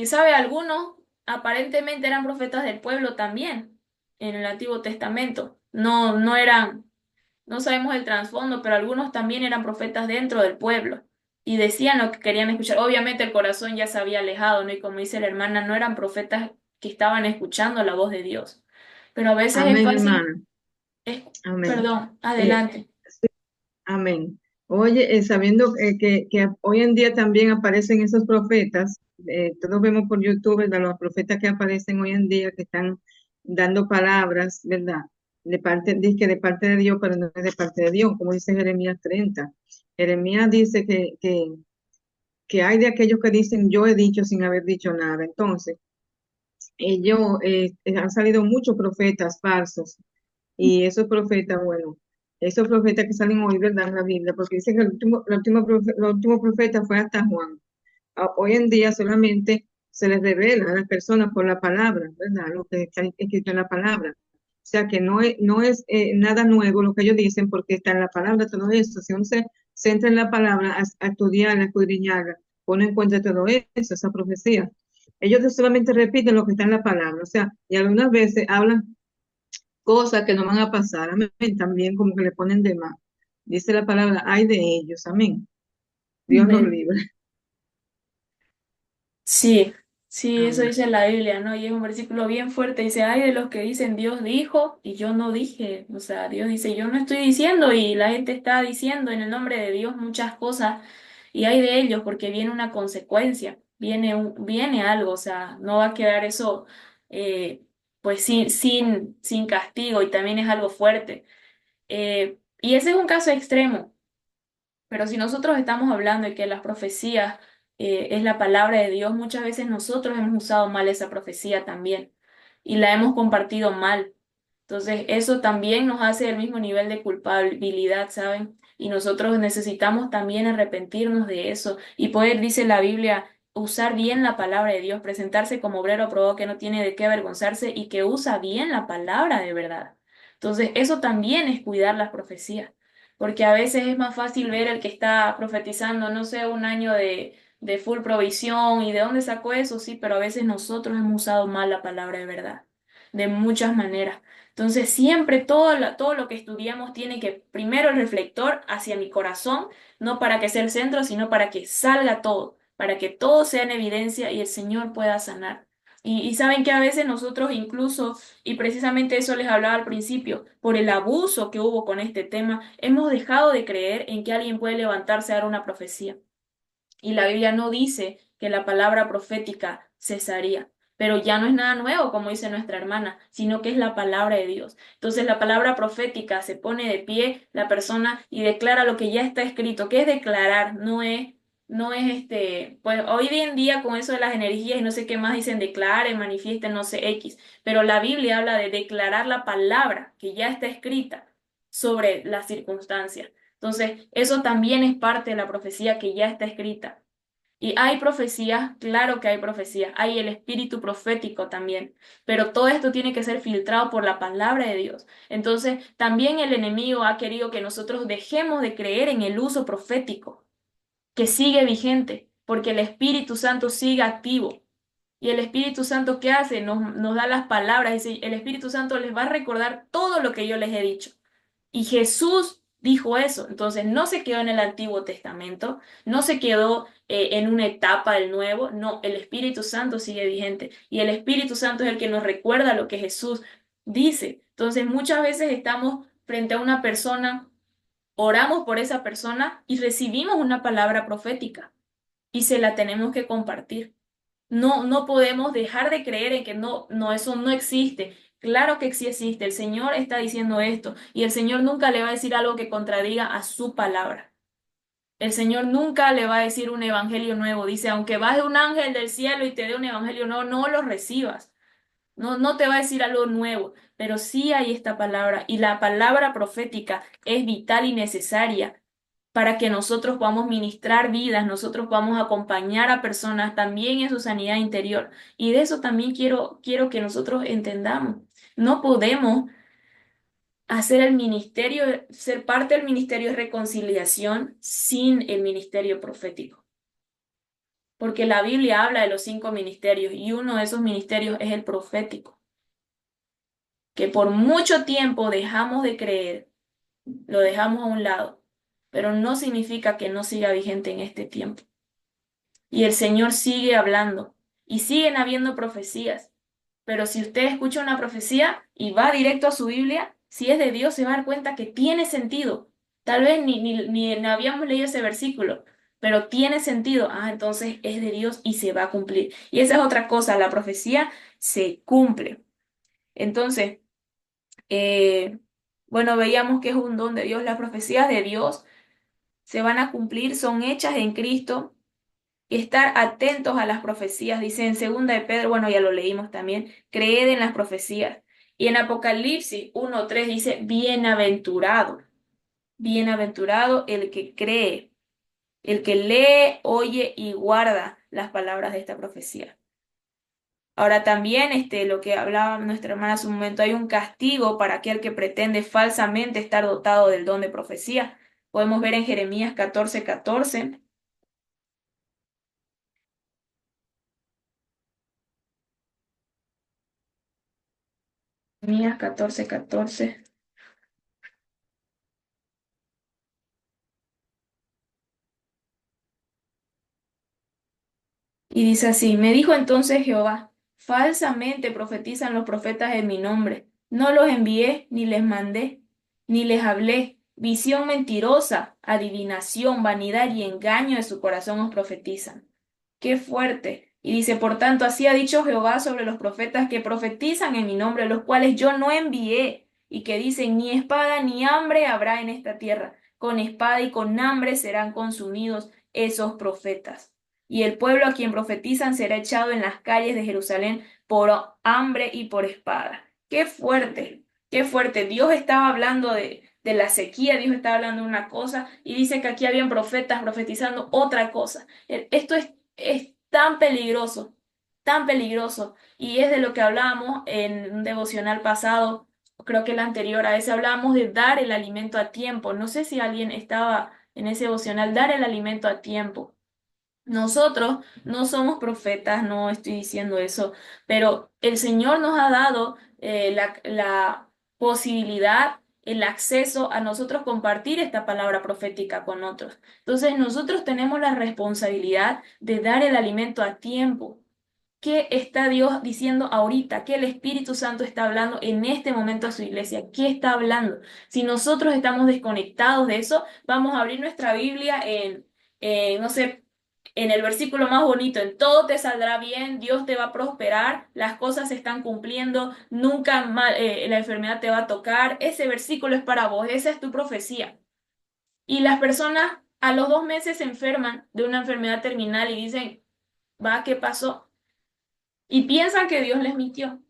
sabe, algunos aparentemente eran profetas del pueblo también en el Antiguo Testamento. No, no eran. No sabemos el trasfondo, pero algunos también eran profetas dentro del pueblo y decían lo que querían escuchar. Obviamente el corazón ya se había alejado, ¿no? Y como dice la hermana, no eran profetas que estaban escuchando la voz de Dios. Pero a veces es Amén, fácil, hermana. es, Amén. perdón, Eh, adelante. Amén. Oye, sabiendo que hoy en día también aparecen esos profetas, todos vemos por YouTube, ¿verdad? Los profetas que aparecen hoy en día que están dando palabras, ¿verdad? Dice que de parte de Dios, pero no es de parte de Dios, como dice Jeremías 30. Jeremías dice que hay de aquellos que dicen yo he dicho sin haber dicho nada. Entonces, ellos, han salido muchos profetas falsos y esos profetas, bueno, esos profetas que salen hoy, ¿verdad? En la Biblia, porque dice que el último profeta fue hasta Juan. hoy en día solamente se les revela a las personas por la palabra, ¿verdad? Lo que está escrito en la palabra. O sea que no es nada nuevo lo que ellos dicen porque está en la palabra todo eso. Si uno se centra en la palabra, a estudiarla, a escudriñarla, uno encuentra todo eso, esa profecía. Ellos solamente repiten lo que está en la palabra, o sea, y algunas veces hablan cosas que no van a pasar, amén, también como que le ponen de más. Dice la palabra, ay de ellos, amén. Dios nos Amén. libre. Sí, sí, eso Amén. dice la Biblia, ¿no? Y es un versículo bien fuerte. Dice, ay de los que dicen Dios dijo y yo no dije. O sea, Dios dice, yo no estoy diciendo y la gente está diciendo en el nombre de Dios muchas cosas y hay de ellos porque viene una consecuencia, viene algo, o sea, no va a quedar eso pues sin castigo y también es algo fuerte. Y ese es un caso extremo. Pero si nosotros estamos hablando de que las profecías es la palabra de Dios, muchas veces nosotros hemos usado mal esa profecía también y la hemos compartido mal. Entonces, eso también nos hace el mismo nivel de culpabilidad, ¿saben? Y nosotros necesitamos también arrepentirnos de eso y poder, dice la Biblia, usar bien la palabra de Dios, presentarse como obrero aprobado que no tiene de qué avergonzarse y que usa bien la palabra de verdad. Entonces, eso también es cuidar las profecías porque a veces es más fácil ver el que está profetizando, no sé, un año de full provisión y de dónde sacó eso, sí, pero a veces nosotros hemos usado mal la palabra de verdad, de muchas maneras. Entonces, siempre todo lo que estudiamos tiene que, primero el reflector hacia mi corazón, no para que sea el centro, sino para que salga todo, para que todo sea en evidencia y el Señor pueda sanar. Y saben que a veces nosotros incluso y precisamente eso les hablaba al principio, por el abuso que hubo con este tema, hemos dejado de creer en que alguien puede levantarse a dar una profecía. Y la Biblia no dice que la palabra profética cesaría. Pero ya no es nada nuevo, como dice nuestra hermana, sino que es la palabra de Dios. Entonces la palabra profética se pone de pie la persona y declara lo que ya está escrito. ¿Qué es declarar? No es pues hoy en día con eso de las energías y no sé qué más dicen, declare, manifieste, no sé, X. Pero la Biblia habla de declarar la palabra que ya está escrita sobre las circunstancias. Entonces, eso también es parte de la profecía que ya está escrita. Y hay profecías, claro que hay profecías, hay el espíritu profético también, pero todo esto tiene que ser filtrado por la palabra de Dios. Entonces, también el enemigo ha querido que nosotros dejemos de creer en el uso profético, que sigue vigente, porque el Espíritu Santo sigue activo. Y el Espíritu Santo, ¿qué hace? Nos da las palabras, dice, el Espíritu Santo les va a recordar todo lo que yo les he dicho. Y Jesús dijo eso, entonces no se quedó en el Antiguo Testamento, no se quedó en una etapa del Nuevo, no, el Espíritu Santo sigue vigente y el Espíritu Santo es el que nos recuerda lo que Jesús dice. Entonces muchas veces estamos frente a una persona, oramos por esa persona y recibimos una palabra profética y se la tenemos que compartir. No podemos dejar de creer en que no, eso no existe. Claro que sí existe. El Señor está diciendo esto y el Señor nunca le va a decir algo que contradiga a su palabra. El Señor nunca le va a decir un evangelio nuevo. Dice, aunque baje un ángel del cielo y te dé un evangelio nuevo, no lo recibas. No te va a decir algo nuevo, pero sí hay esta palabra y la palabra profética es vital y necesaria para que nosotros podamos ministrar vidas, nosotros podamos acompañar a personas también en su sanidad interior. Y de eso también quiero que nosotros entendamos. No podemos hacer el ministerio, ser parte del ministerio de reconciliación sin el ministerio profético. Porque la Biblia habla de los 5 ministerios y uno de esos ministerios es el profético, que por mucho tiempo dejamos de creer, lo dejamos a un lado, pero no significa que no siga vigente en este tiempo. Y el Señor sigue hablando y siguen habiendo profecías. Pero si usted escucha una profecía y va directo a su Biblia, si es de Dios, se va a dar cuenta que tiene sentido. Tal vez ni habíamos leído ese versículo, pero tiene sentido. Ah, entonces es de Dios y se va a cumplir. Y esa es otra cosa, la profecía se cumple. Entonces, eh, bueno, veíamos que es un don de Dios. Las profecías de Dios se van a cumplir, son hechas en Cristo estar atentos a las profecías, dice en segunda de Pedro, bueno, ya lo leímos también, creed en las profecías. Y en Apocalipsis 1:3 dice, bienaventurado el que cree, el que lee, oye y guarda las palabras de esta profecía. Ahora también, lo que hablaba nuestra hermana hace un momento, hay un castigo para aquel que pretende falsamente estar dotado del don de profecía. Podemos ver en Jeremías 14:14. Jeremías 14:14. Y dice así, me dijo entonces Jehová, falsamente profetizan los profetas en mi nombre. No los envié, ni les mandé, ni les hablé. Visión mentirosa, adivinación, vanidad y engaño de su corazón os profetizan. Qué fuerte. Y dice, por tanto, así ha dicho Jehová sobre los profetas que profetizan en mi nombre, los cuales yo no envié, y que dicen, ni espada ni hambre habrá en esta tierra. Con espada y con hambre serán consumidos esos profetas y el pueblo a quien profetizan será echado en las calles de Jerusalén por hambre y por espada. Qué fuerte, qué fuerte. Dios estaba hablando de la sequía, Dios estaba hablando de una cosa y dice que aquí habían profetas profetizando otra cosa. Esto es tan peligroso. Y es de lo que hablábamos en un devocional pasado, creo que el anterior, a ese hablábamos de dar el alimento a tiempo. No sé si alguien estaba en ese devocional, dar el alimento a tiempo. Nosotros no somos profetas, no estoy diciendo eso, pero el Señor nos ha dado la posibilidad, el acceso a nosotros compartir esta palabra profética con otros. Entonces nosotros tenemos la responsabilidad de dar el alimento a tiempo. ¿Qué está Dios diciendo ahorita? ¿Qué el Espíritu Santo está hablando en este momento a su iglesia? ¿Qué está hablando? Si nosotros estamos desconectados de eso, vamos a abrir nuestra Biblia no sé, en el versículo más bonito, en todo te saldrá bien, Dios te va a prosperar, las cosas se están cumpliendo, nunca la enfermedad te va a tocar. Ese versículo es para vos, esa es tu profecía. Y las personas a los 2 meses se enferman de una enfermedad terminal y dicen, va, ¿qué pasó? Y piensan que Dios les mintió.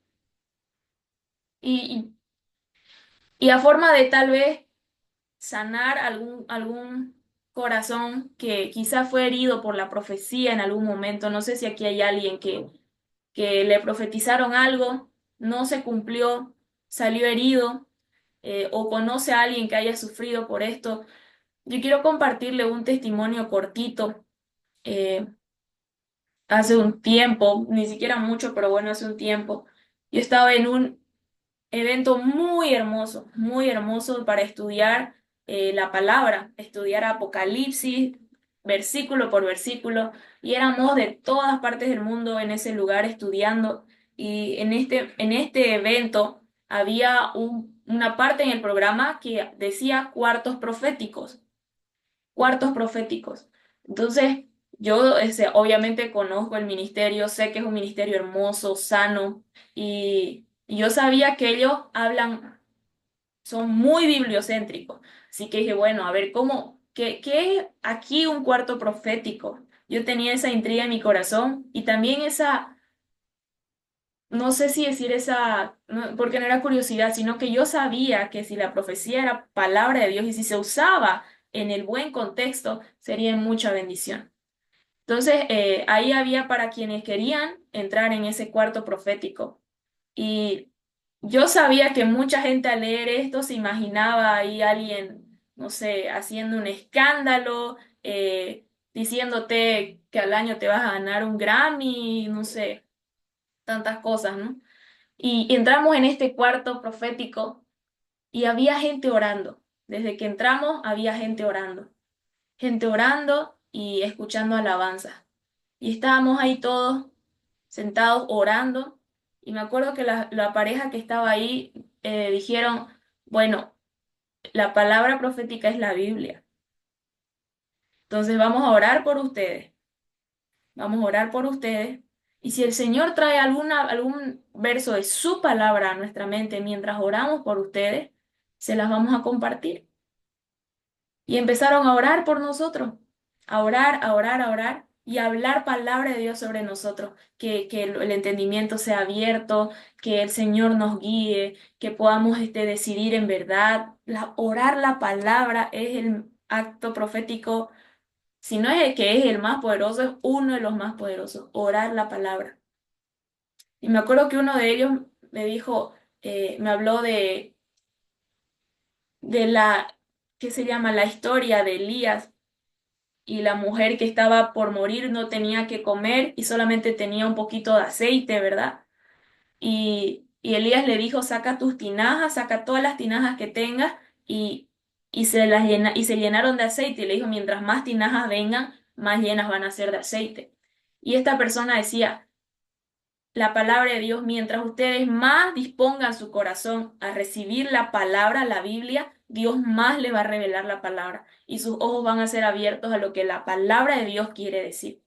Y, y a forma de tal vez sanar algún corazón que quizá fue herido por la profecía en algún momento. No sé si aquí hay alguien que le profetizaron algo, no se cumplió, salió herido, o conoce a alguien que haya sufrido por esto. Yo quiero compartirle un testimonio cortito. eh, Hace un tiempo, ni siquiera mucho, pero bueno, hace un tiempo, yo estaba en un evento muy hermoso para estudiar la palabra, estudiar Apocalipsis, versículo por versículo, y éramos de todas partes del mundo en ese lugar estudiando, y en este evento había una parte en el programa que decía cuartos proféticos. Entonces, yo obviamente conozco el ministerio, sé que es un ministerio hermoso, sano, y yo sabía que ellos son muy bibliocéntricos. Así que dije, bueno, a ver, qué es aquí un cuarto profético? Yo tenía esa intriga en mi corazón y también no sé si decir porque no era curiosidad, sino que yo sabía que si la profecía era palabra de Dios y si se usaba en el buen contexto, sería mucha bendición. Entonces, ahí había para quienes querían entrar en ese cuarto profético. Y yo sabía que mucha gente al leer esto se imaginaba ahí alguien, no sé, haciendo un escándalo, diciéndote que al año te vas a ganar un Grammy, no sé, tantas cosas, ¿no? Y entramos en este cuarto profético y había gente orando. Desde que entramos había gente orando y escuchando alabanzas. Y estábamos ahí todos sentados orando. Y me acuerdo que la pareja que estaba ahí dijeron, bueno, la palabra profética es la Biblia. Entonces vamos a orar por ustedes. Vamos a orar por ustedes. Y si el Señor trae algún verso de su palabra a nuestra mente mientras oramos por ustedes, se las vamos a compartir. Y empezaron a orar por nosotros, a orar, a orar, a orar y a hablar palabra de Dios sobre nosotros, que el entendimiento sea abierto, que el Señor nos guíe, que podamos decidir en verdad. Orar la palabra es el acto profético Si no es el que es el más poderoso, es uno de los más poderosos, orar la palabra. Y me acuerdo que uno de ellos me dijo, me habló de la, ¿qué se llama? La historia de Elías y la mujer que estaba por morir no tenía que comer y solamente tenía un poquito de aceite, ¿verdad? Y Elías le dijo, saca tus tinajas, saca todas las tinajas que tengas y, y se llenaron de aceite. Y le dijo, mientras más tinajas vengan, más llenas van a ser de aceite. Y esta persona decía, la palabra de Dios, mientras ustedes más dispongan su corazón a recibir la palabra, la Biblia, Dios más les va a revelar la palabra y sus ojos van a ser abiertos a lo que la palabra de Dios quiere decir.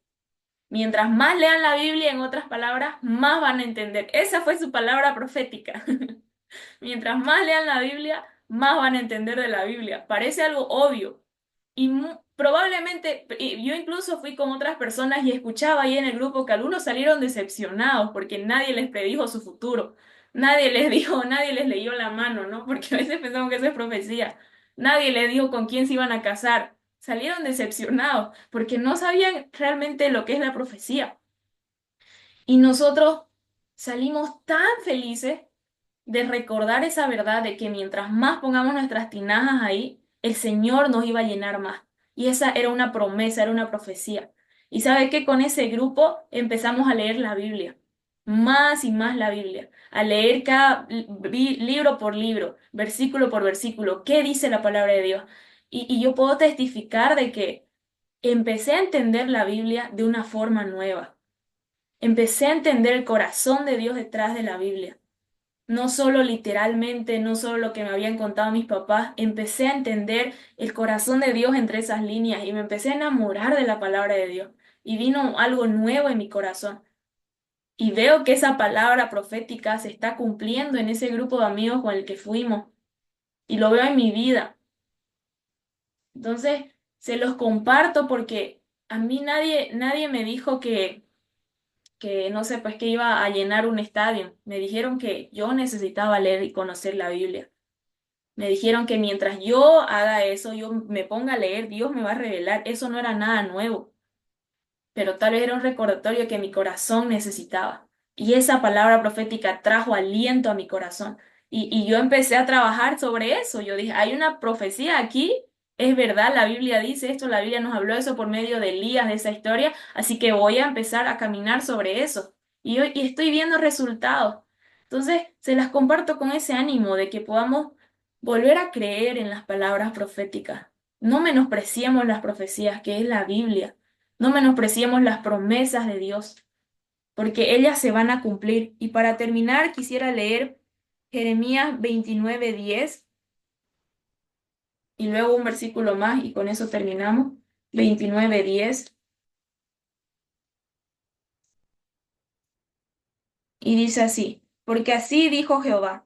Mientras más lean la Biblia, en otras palabras, más van a entender. Esa fue su palabra profética. Mientras más lean la Biblia, más van a entender de la Biblia. Parece algo obvio. Y probablemente, y yo incluso fui con otras personas y escuchaba ahí en el grupo que algunos salieron decepcionados porque nadie les predijo su futuro. Nadie les dijo, nadie les leyó la mano, ¿no? Porque a veces pensamos que eso es profecía. Nadie les dijo con quién se iban a casar. Salieron decepcionados porque no sabían realmente lo que es la profecía. Y nosotros salimos tan felices de recordar esa verdad de que mientras más pongamos nuestras tinajas ahí, el Señor nos iba a llenar más. Y esa era una promesa, era una profecía. Y sabe que con ese grupo empezamos a leer la Biblia, más y más la Biblia, a leer cada libro por libro, versículo por versículo, qué dice la palabra de Dios. Y yo puedo testificar de que empecé a entender la Biblia de una forma nueva. Empecé a entender el corazón de Dios detrás de la Biblia. No solo literalmente, no solo lo que me habían contado mis papás, empecé a entender el corazón de Dios entre esas líneas y me empecé a enamorar de la palabra de Dios. Y vino algo nuevo en mi corazón. Y veo que esa palabra profética se está cumpliendo en ese grupo de amigos con el que fuimos. Y lo veo en mi vida. Entonces, se los comparto porque a mí nadie me dijo que no sé, pues que iba a llenar un estadio. Me dijeron que yo necesitaba leer y conocer la Biblia. Me dijeron que mientras yo haga eso, yo me ponga a leer, Dios me va a revelar. Eso no era nada nuevo, pero tal vez era un recordatorio que mi corazón necesitaba. Y esa palabra profética trajo aliento a mi corazón. Y yo empecé a trabajar sobre eso. Yo dije, hay una profecía aquí, es verdad, la Biblia dice esto, la Biblia nos habló eso por medio de Elías, de esa historia, así que voy a empezar a caminar sobre eso. Y estoy viendo resultados. Entonces, se las comparto con ese ánimo de que podamos volver a creer en las palabras proféticas. No menospreciemos las profecías, que es la Biblia. No menospreciemos las promesas de Dios, porque ellas se van a cumplir. Y para terminar, quisiera leer Jeremías 29:10 y luego un versículo más y con eso terminamos. 29:10 y dice así, porque así dijo Jehová.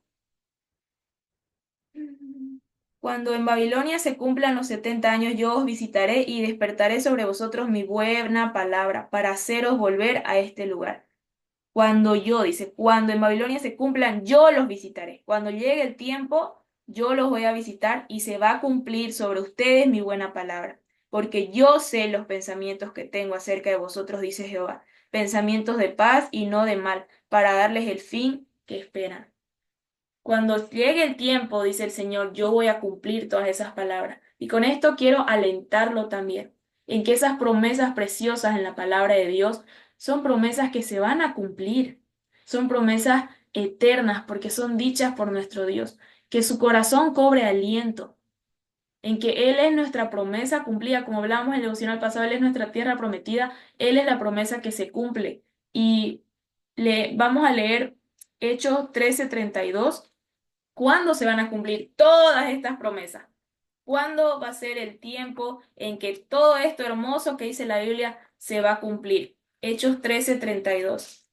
Cuando en Babilonia se cumplan los 70 años, yo os visitaré y despertaré sobre vosotros mi buena palabra para haceros volver a este lugar. Dice, cuando en Babilonia se cumplan, yo los visitaré. Cuando llegue el tiempo, yo los voy a visitar y se va a cumplir sobre ustedes mi buena palabra. Porque yo sé los pensamientos que tengo acerca de vosotros, dice Jehová, pensamientos de paz y no de mal, para darles el fin que esperan. Cuando llegue el tiempo, dice el Señor, yo voy a cumplir todas esas palabras. Y con esto quiero alentarlo también, en que esas promesas preciosas en la palabra de Dios son promesas que se van a cumplir, son promesas eternas porque son dichas por nuestro Dios. Que su corazón cobre aliento, en que Él es nuestra promesa cumplida, como hablábamos en el devocional pasado, Él es nuestra tierra prometida, Él es la promesa que se cumple. Y vamos a leer Hechos 13:32. ¿Cuándo se van a cumplir todas estas promesas? ¿Cuándo va a ser el tiempo en que todo esto hermoso que dice la Biblia se va a cumplir? Hechos 13:32.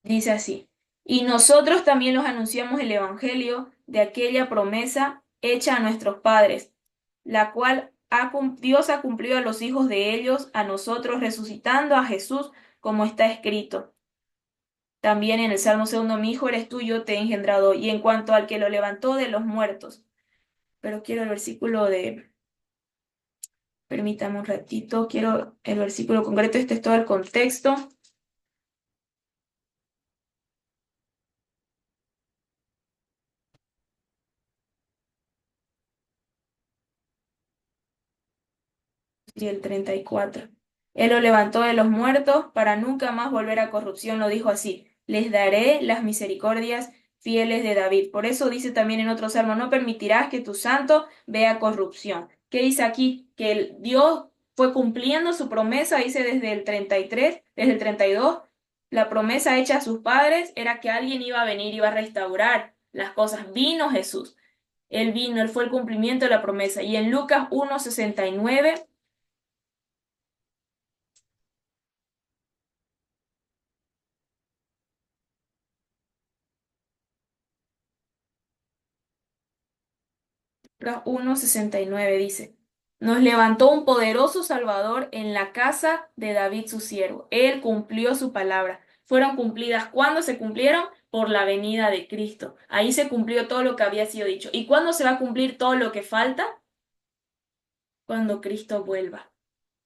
Dice así. Y nosotros también los anunciamos el Evangelio de aquella promesa hecha a nuestros padres, la cual Dios ha cumplido a los hijos de ellos, a nosotros resucitando a Jesús, como está escrito. También en el Salmo 2, mi hijo eres tú, yo te he engendrado. Y en cuanto al que lo levantó de los muertos. pero quiero el versículo de, permítame un ratito, quiero el versículo concreto, este es todo el contexto. Y el 34. Él lo levantó de los muertos para nunca más volver a corrupción, lo dijo así, les daré las misericordias fieles de David. Por eso dice también en otro salmo, no permitirás que tu santo vea corrupción. ¿Qué dice aquí? Que Dios fue cumpliendo su promesa, dice desde el 33, desde el 32, la promesa hecha a sus padres era que alguien iba a venir, iba a restaurar las cosas. Vino Jesús. Él vino, él fue el cumplimiento de la promesa. Y en Lucas 1:69 1:69 dice, nos levantó un poderoso Salvador en la casa de David su siervo. Él cumplió su palabra. Fueron cumplidas. ¿Cuándo se cumplieron? Por la venida de Cristo. Ahí se cumplió todo lo que había sido dicho. ¿Y cuándo se va a cumplir todo lo que falta? Cuando Cristo vuelva.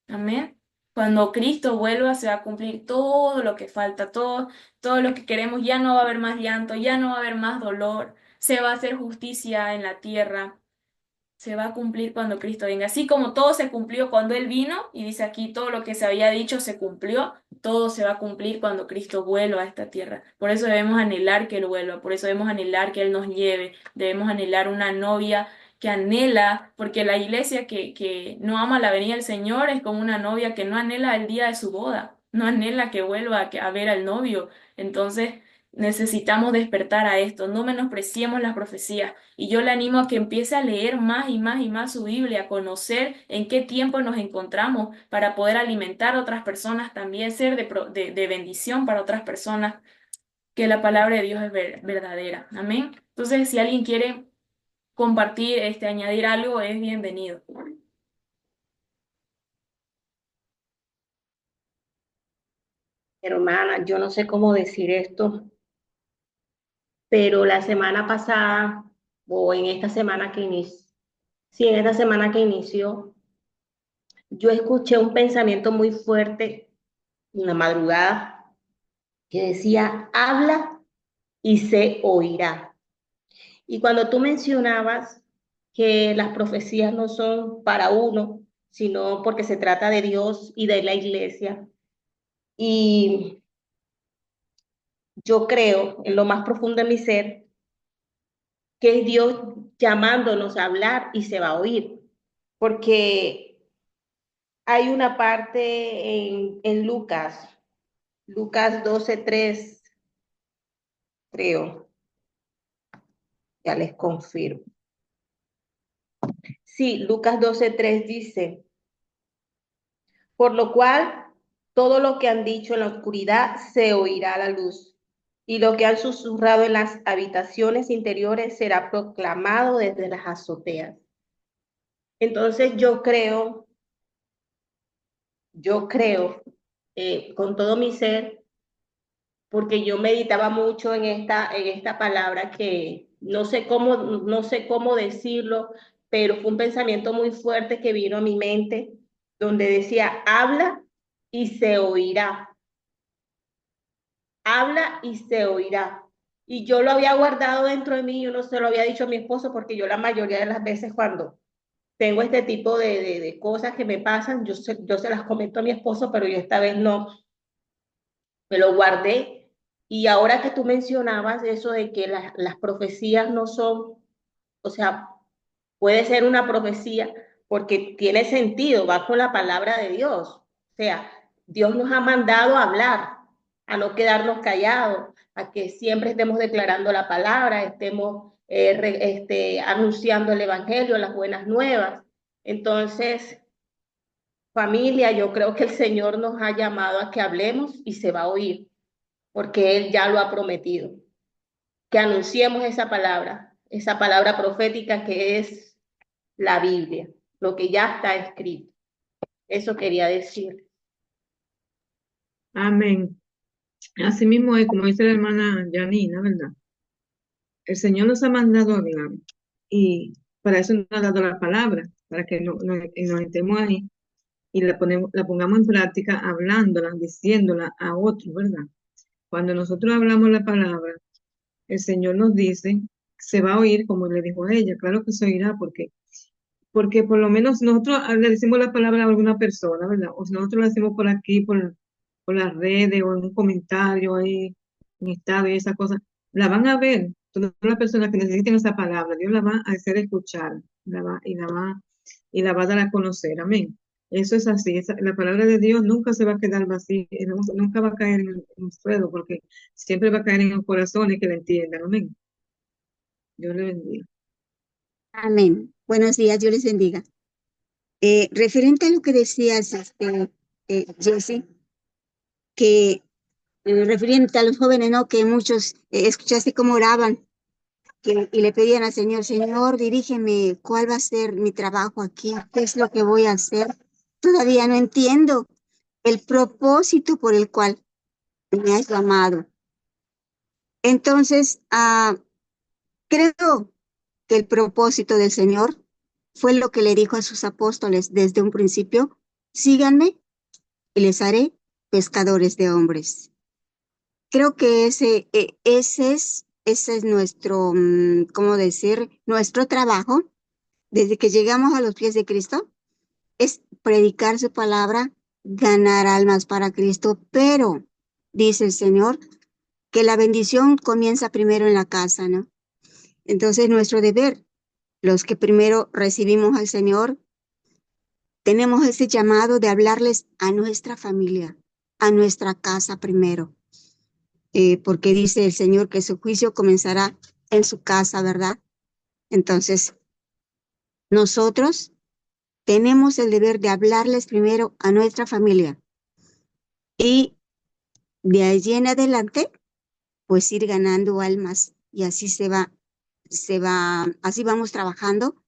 Amén. Cuando Cristo vuelva se va a cumplir todo lo que falta, todo lo que queremos. Ya no va a haber más llanto, ya no va a haber más dolor. Se va a hacer justicia en la tierra, se va a cumplir cuando Cristo venga. Así como todo se cumplió cuando Él vino, y dice aquí todo lo que se había dicho se cumplió, todo se va a cumplir cuando Cristo vuelva a esta tierra. Por eso debemos anhelar que Él vuelva, por eso debemos anhelar que Él nos lleve, debemos anhelar una novia que anhela, porque la iglesia que no ama la venida del Señor es como una novia que no anhela el día de su boda, no anhela que vuelva a ver al novio. Entonces, necesitamos despertar a esto, no menospreciemos las profecías. Y yo le animo a que empiece a leer más y más y más su Biblia, a conocer en qué tiempo nos encontramos para poder alimentar a otras personas, también ser de bendición para otras personas, que la palabra de Dios es verdadera. Amén. Entonces, si alguien quiere compartir, añadir algo, es bienvenido. Hermana, yo no sé cómo decir esto, pero la semana pasada o en esta semana que inició, sí, en esta semana que inició, yo escuché un pensamiento muy fuerte en la madrugada que decía, habla y se oirá. Y cuando tú mencionabas que las profecías no son para uno, sino porque se trata de Dios y de la iglesia, y yo creo en lo más profundo de mi ser que es Dios llamándonos a hablar y se va a oír, porque hay una parte en Lucas 12:3, creo, ya les confirmo. Sí, Lucas 12:3 dice, por lo cual todo lo que han dicho en la oscuridad se oirá a la luz, y lo que han susurrado en las habitaciones interiores será proclamado desde las azoteas. Entonces yo creo con todo mi ser, porque yo meditaba mucho en esta palabra que no sé cómo decirlo, pero fue un pensamiento muy fuerte que vino a mi mente, donde decía, y se oirá, habla y se oirá. Y yo lo había guardado dentro de mí, yo no se lo había dicho a mi esposo, porque yo la mayoría de las veces cuando tengo este tipo de cosas que me pasan, yo se las comento a mi esposo, pero yo esta vez no, me lo guardé. Y ahora que tú mencionabas eso de que las profecías no son, o sea, puede ser una profecía porque tiene sentido, va con la palabra de Dios. O sea, Dios nos ha mandado a hablar, a no quedarnos callados, a que siempre estemos declarando la palabra, estemos anunciando el evangelio, las buenas nuevas. Entonces, familia, yo creo que el Señor nos ha llamado a que hablemos y se va a oír, porque Él ya lo ha prometido. Que anunciemos esa palabra profética que es la Biblia, lo que ya está escrito. Eso quería decir. Amén. Así mismo es, como dice la hermana Janina, ¿verdad? El Señor nos ha mandado a hablar y para eso nos ha dado la palabra, para que nos estemos ahí y la pongamos en práctica hablándola, diciéndola a otros, ¿verdad? Cuando nosotros hablamos la palabra, el Señor nos dice, se va a oír como le dijo a ella, claro que se oirá, porque por lo menos nosotros le decimos la palabra a alguna persona, ¿verdad? O si nosotros la decimos por aquí, por las redes o en un comentario ahí, en estado y esas cosas, la van a ver. Todas las personas que necesiten esa palabra, Dios la va a hacer escuchar, la va a dar a conocer. Amén. Eso es así. La palabra de Dios nunca se va a quedar vacía, nunca va a caer en el suelo, porque siempre va a caer en los corazones que la entiendan. Amén. Dios le bendiga. Amén. Buenos días, Dios les bendiga. Referente a lo que decías, Jesse, que referente a los jóvenes, ¿no? Que muchos escuchaste cómo oraban y le pedían al Señor, Señor, dirígeme, ¿cuál va a ser mi trabajo aquí? ¿Qué es lo que voy a hacer? Todavía no entiendo el propósito por el cual me has llamado. Entonces, creo que el propósito del Señor fue lo que le dijo a sus apóstoles desde un principio, síganme y les haré pescadores de hombres. Creo que ese es nuestro, ¿cómo decir? Nuestro trabajo desde que llegamos a los pies de Cristo, es predicar su palabra, ganar almas para Cristo, pero dice el Señor que la bendición comienza primero en la casa, ¿no? Entonces nuestro deber, los que primero recibimos al Señor, tenemos ese llamado de hablarles a nuestra familia, a nuestra casa primero, porque dice el Señor que su juicio comenzará en su casa, ¿verdad? Entonces, nosotros tenemos el deber de hablarles primero a nuestra familia y de allí en adelante, pues ir ganando almas y así así vamos trabajando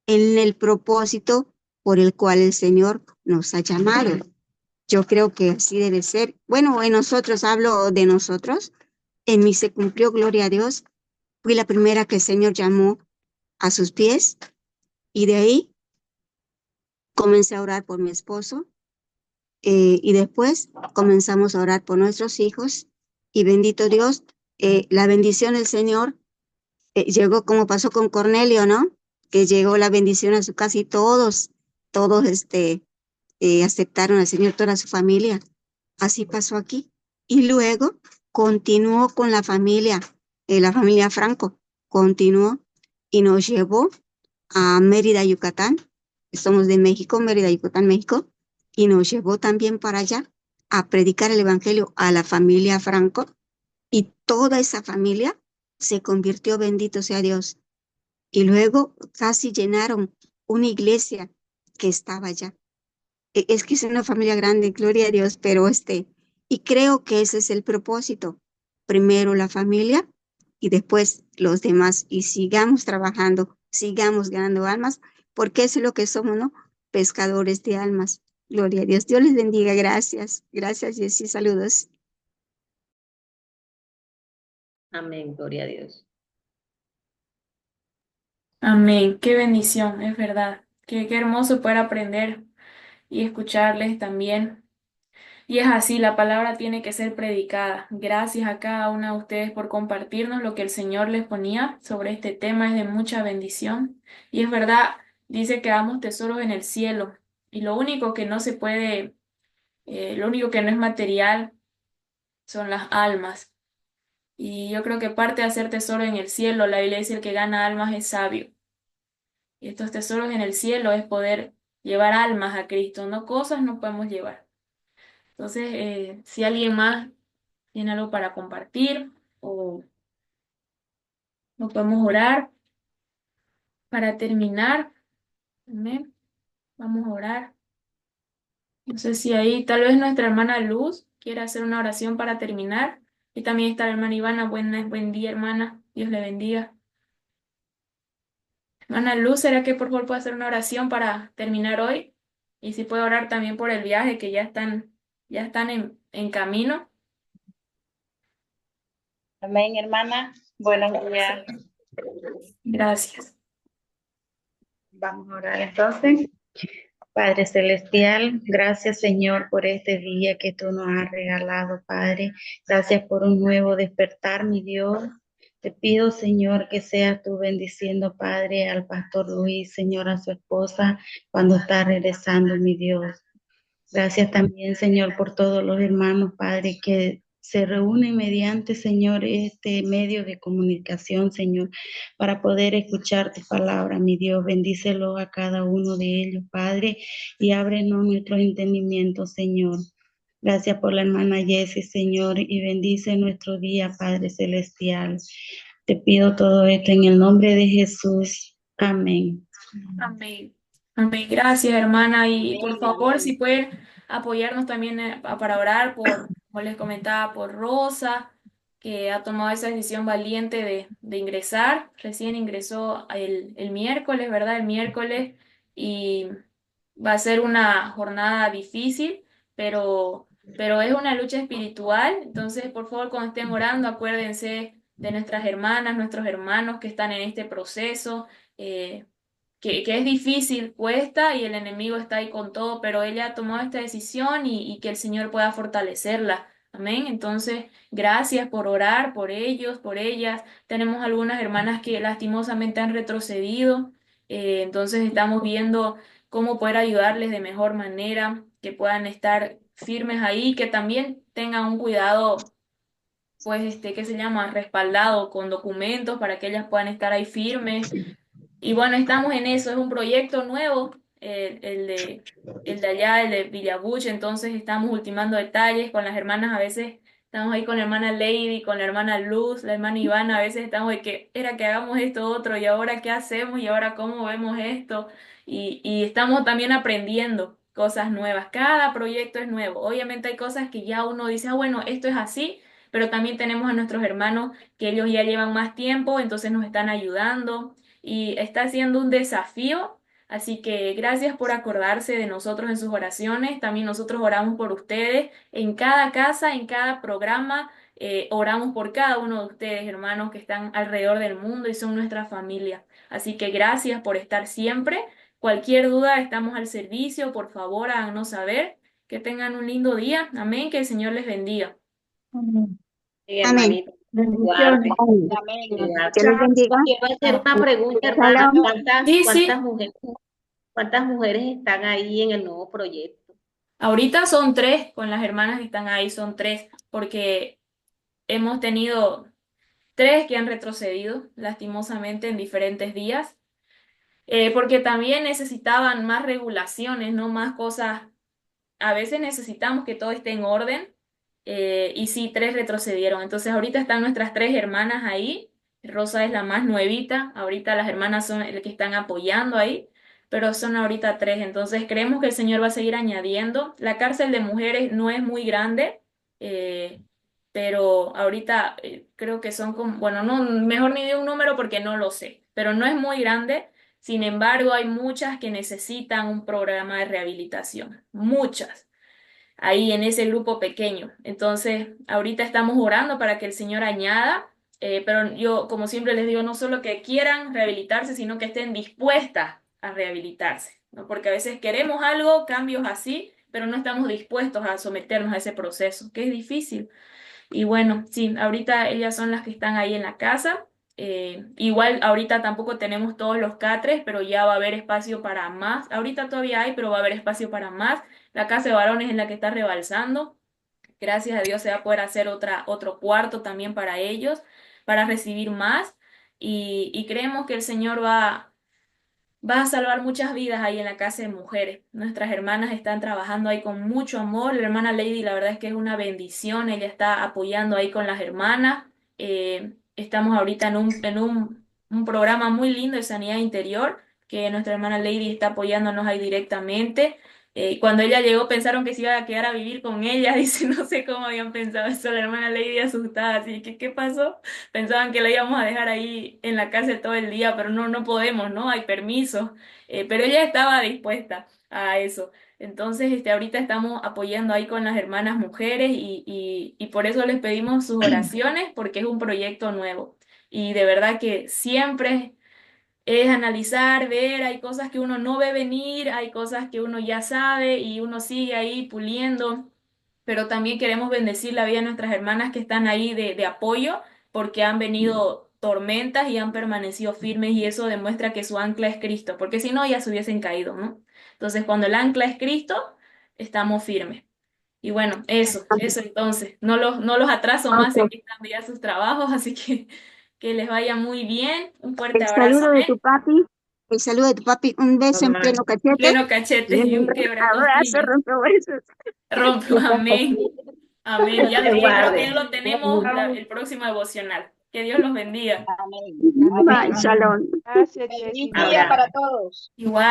en el propósito por el cual el Señor nos ha llamado. Yo creo que así debe ser. Bueno, en nosotros, hablo de nosotros. En mí se cumplió, gloria a Dios. Fui la primera que el Señor llamó a sus pies y de ahí comencé a orar por mi esposo y después comenzamos a orar por nuestros hijos y bendito Dios, la bendición del Señor llegó como pasó con Cornelio, ¿no? Que llegó la bendición a su casa y todos aceptaron al Señor, toda su familia. Así pasó aquí. Y luego continuó con la familia Franco, continuó y nos llevó a Mérida, Yucatán. Somos de México, Mérida, Yucatán, México. Y nos llevó también para allá a predicar el Evangelio a la familia Franco. Y toda esa familia se convirtió, bendito sea Dios. Y luego casi llenaron una iglesia que estaba allá. Es que es una familia grande, gloria a Dios, pero y creo que ese es el propósito. Primero la familia y después los demás. Y sigamos trabajando, sigamos ganando almas, porque eso es lo que somos, ¿no? Pescadores de almas. Gloria a Dios. Dios les bendiga. Gracias. Gracias, Jessy. Saludos. Amén, gloria a Dios. Amén. Qué bendición, es verdad. Qué hermoso poder aprender y escucharles también. Y es así, la palabra tiene que ser predicada. Gracias a cada una de ustedes por compartirnos lo que el Señor les ponía sobre este tema, es de mucha bendición. Y es verdad, dice que damos tesoros en el cielo. Y lo único que no se puede, lo único que no es material son las almas. Y yo creo que parte de hacer tesoro en el cielo, la Biblia dice el que gana almas es sabio. Y estos tesoros en el cielo es poder llevar almas a Cristo, no cosas no podemos llevar. Entonces, si alguien más tiene algo para compartir o no podemos orar para terminar. Amén. Vamos a orar. No sé si ahí tal vez nuestra hermana Luz quiere hacer una oración para terminar. Y también está la hermana Ivana. Buen día, hermana. Dios le bendiga. Hermana Luz, ¿será que por favor puede hacer una oración para terminar hoy? Y si puede orar también por el viaje que ya están en camino. Amén, hermana. Buenos días. Gracias. Vamos a orar entonces. Padre Celestial, gracias Señor por este día que tú nos has regalado, Padre. Gracias por un nuevo despertar, mi Dios. Te pido, Señor, que seas tú bendiciendo, Padre, al pastor Luis, Señor, a su esposa, cuando está regresando, mi Dios. Gracias también, Señor, por todos los hermanos, Padre, que se reúnen mediante, Señor, este medio de comunicación, Señor, para poder escuchar tu palabra, mi Dios. Bendícelo a cada uno de ellos, Padre, y ábrenos nuestros entendimientos, Señor. Gracias por la hermana Jessie, Señor, y bendice nuestro día, Padre Celestial. Te pido todo esto en el nombre de Jesús. Amén. Amén. Amén. Gracias, hermana. Y por Amén, favor, si amén. pueden apoyarnos también para orar por, como les comentaba, por Rosa, que ha tomado esa decisión valiente de ingresar. Recién ingresó el miércoles, ¿verdad? El miércoles. Y va a ser una jornada difícil, pero es una lucha espiritual. Entonces, por favor, cuando estén orando, acuérdense de nuestras hermanas, nuestros hermanos que están en este proceso. Que es difícil, cuesta y el enemigo está ahí con todo, pero ella ha tomado esta decisión y que el Señor pueda fortalecerla. Amén. Entonces, gracias por orar por ellos, por ellas. Tenemos algunas hermanas que lastimosamente han retrocedido, entonces estamos viendo cómo poder ayudarles de mejor manera, que puedan estar firmes ahí, que también tengan un cuidado, pues, ¿qué se llama? Respaldado con documentos para que ellas puedan estar ahí firmes y bueno, estamos en eso, es un proyecto nuevo, el de allá, el de Villabuch, entonces estamos ultimando detalles con las hermanas, a veces estamos ahí con la hermana Lady, con la hermana Luz, la hermana Ivana, a veces estamos de que era que hagamos esto otro, y ahora qué hacemos, y ahora cómo vemos esto, y estamos también aprendiendo cosas nuevas, cada proyecto es nuevo, obviamente hay cosas que ya uno dice, ah, bueno, esto es así, pero también tenemos a nuestros hermanos que ellos ya llevan más tiempo, entonces nos están ayudando y está siendo un desafío. Así que gracias por acordarse de nosotros en sus oraciones. También nosotros oramos por ustedes en cada casa, en cada programa. Oramos por cada uno de ustedes, hermanos, que están alrededor del mundo y son nuestra familia. Así que gracias por estar siempre. Cualquier duda, estamos al servicio. Por favor, háganos saber. Que tengan un lindo día. Amén. Que el Señor les bendiga. Amén. Sí, Amén. hermanito, Bendiciones. guarde. Amén. Amén. Dios les bendiga. Quiero hacer Ah, una pregunta, hermana. Shalom. sí, sí. Cuántas mujeres están ahí en el nuevo proyecto? Ahorita son tres, con las hermanas que están ahí son tres, porque hemos tenido tres que han retrocedido lastimosamente en diferentes días, porque también necesitaban más regulaciones, no más cosas. A veces necesitamos que todo esté en orden, y sí, tres retrocedieron. Entonces ahorita están nuestras tres hermanas ahí. Rosa es la más nuevita. Ahorita las hermanas son las que están apoyando ahí, pero son ahorita tres. Entonces creemos que el Señor va a seguir añadiendo. La cárcel de mujeres no es muy grande, eh, pero ahorita creo que son como, bueno, no, mejor ni de un número porque no lo sé, pero no es muy grande. Sin embargo, hay muchas que necesitan un programa de rehabilitación, muchas, ahí en ese grupo pequeño. Entonces, ahorita estamos orando para que el Señor añada, pero yo, como siempre les digo, no solo que quieran rehabilitarse, sino que estén dispuestas a rehabilitarse, ¿no? Porque a veces queremos algo, cambios así, pero no estamos dispuestos a someternos a ese proceso, que es difícil. Y bueno, sí, ahorita ellas son las que están ahí en la casa. Igual ahorita tampoco tenemos todos los catres, pero ya va a haber espacio para más. Ahorita todavía hay, pero va a haber espacio para más. La casa de varones es la que está rebalsando. Gracias a Dios se va a poder hacer otro cuarto también para ellos, para recibir más. Y creemos que el Señor va a salvar muchas vidas ahí en la casa de mujeres. Nuestras hermanas están trabajando ahí con mucho amor. La hermana Lady, la verdad es que es una bendición. Ella está apoyando ahí con las hermanas. Estamos ahorita un programa muy lindo de sanidad interior, que nuestra hermana Lady está apoyándonos ahí directamente. Cuando ella llegó pensaron que se iba a quedar a vivir con ella. Dice, no sé cómo habían pensado eso. La hermana Lady asustada, así que, ¿qué pasó? Pensaban que la íbamos a dejar ahí en la cárcel todo el día, pero no, no podemos, ¿no? Hay permiso. Pero ella estaba dispuesta a eso. Entonces, ahorita estamos apoyando ahí con las hermanas mujeres y por eso les pedimos sus oraciones, porque es un proyecto nuevo. Y de verdad que siempre es analizar, ver, hay cosas que uno no ve venir, hay cosas que uno ya sabe y uno sigue ahí puliendo, pero también queremos bendecir la vida de nuestras hermanas que están ahí de apoyo porque han venido tormentas y han permanecido firmes y eso demuestra que su ancla es Cristo, porque si no ya se hubiesen caído, ¿no? Entonces, cuando el ancla es Cristo, estamos firmes. Y bueno, eso entonces. No los atraso más, sé Ok. que están ya sus trabajos, así que les vaya muy bien. Un fuerte El abrazo, saludo de tu amén. papi, el saludo de tu papi, un beso en Mamá, pleno En cachete pleno cachete y y un un quebra abrazo costillas. rompehuesos. Rompo, amén. Amén. Ya Te creo que ya guarde. lo tenemos el próximo devocional. Que Dios los bendiga. Amén. Bye, Amén. shalom. Gracias, Feliz Jessy. día Abrazo. para todos. Igual.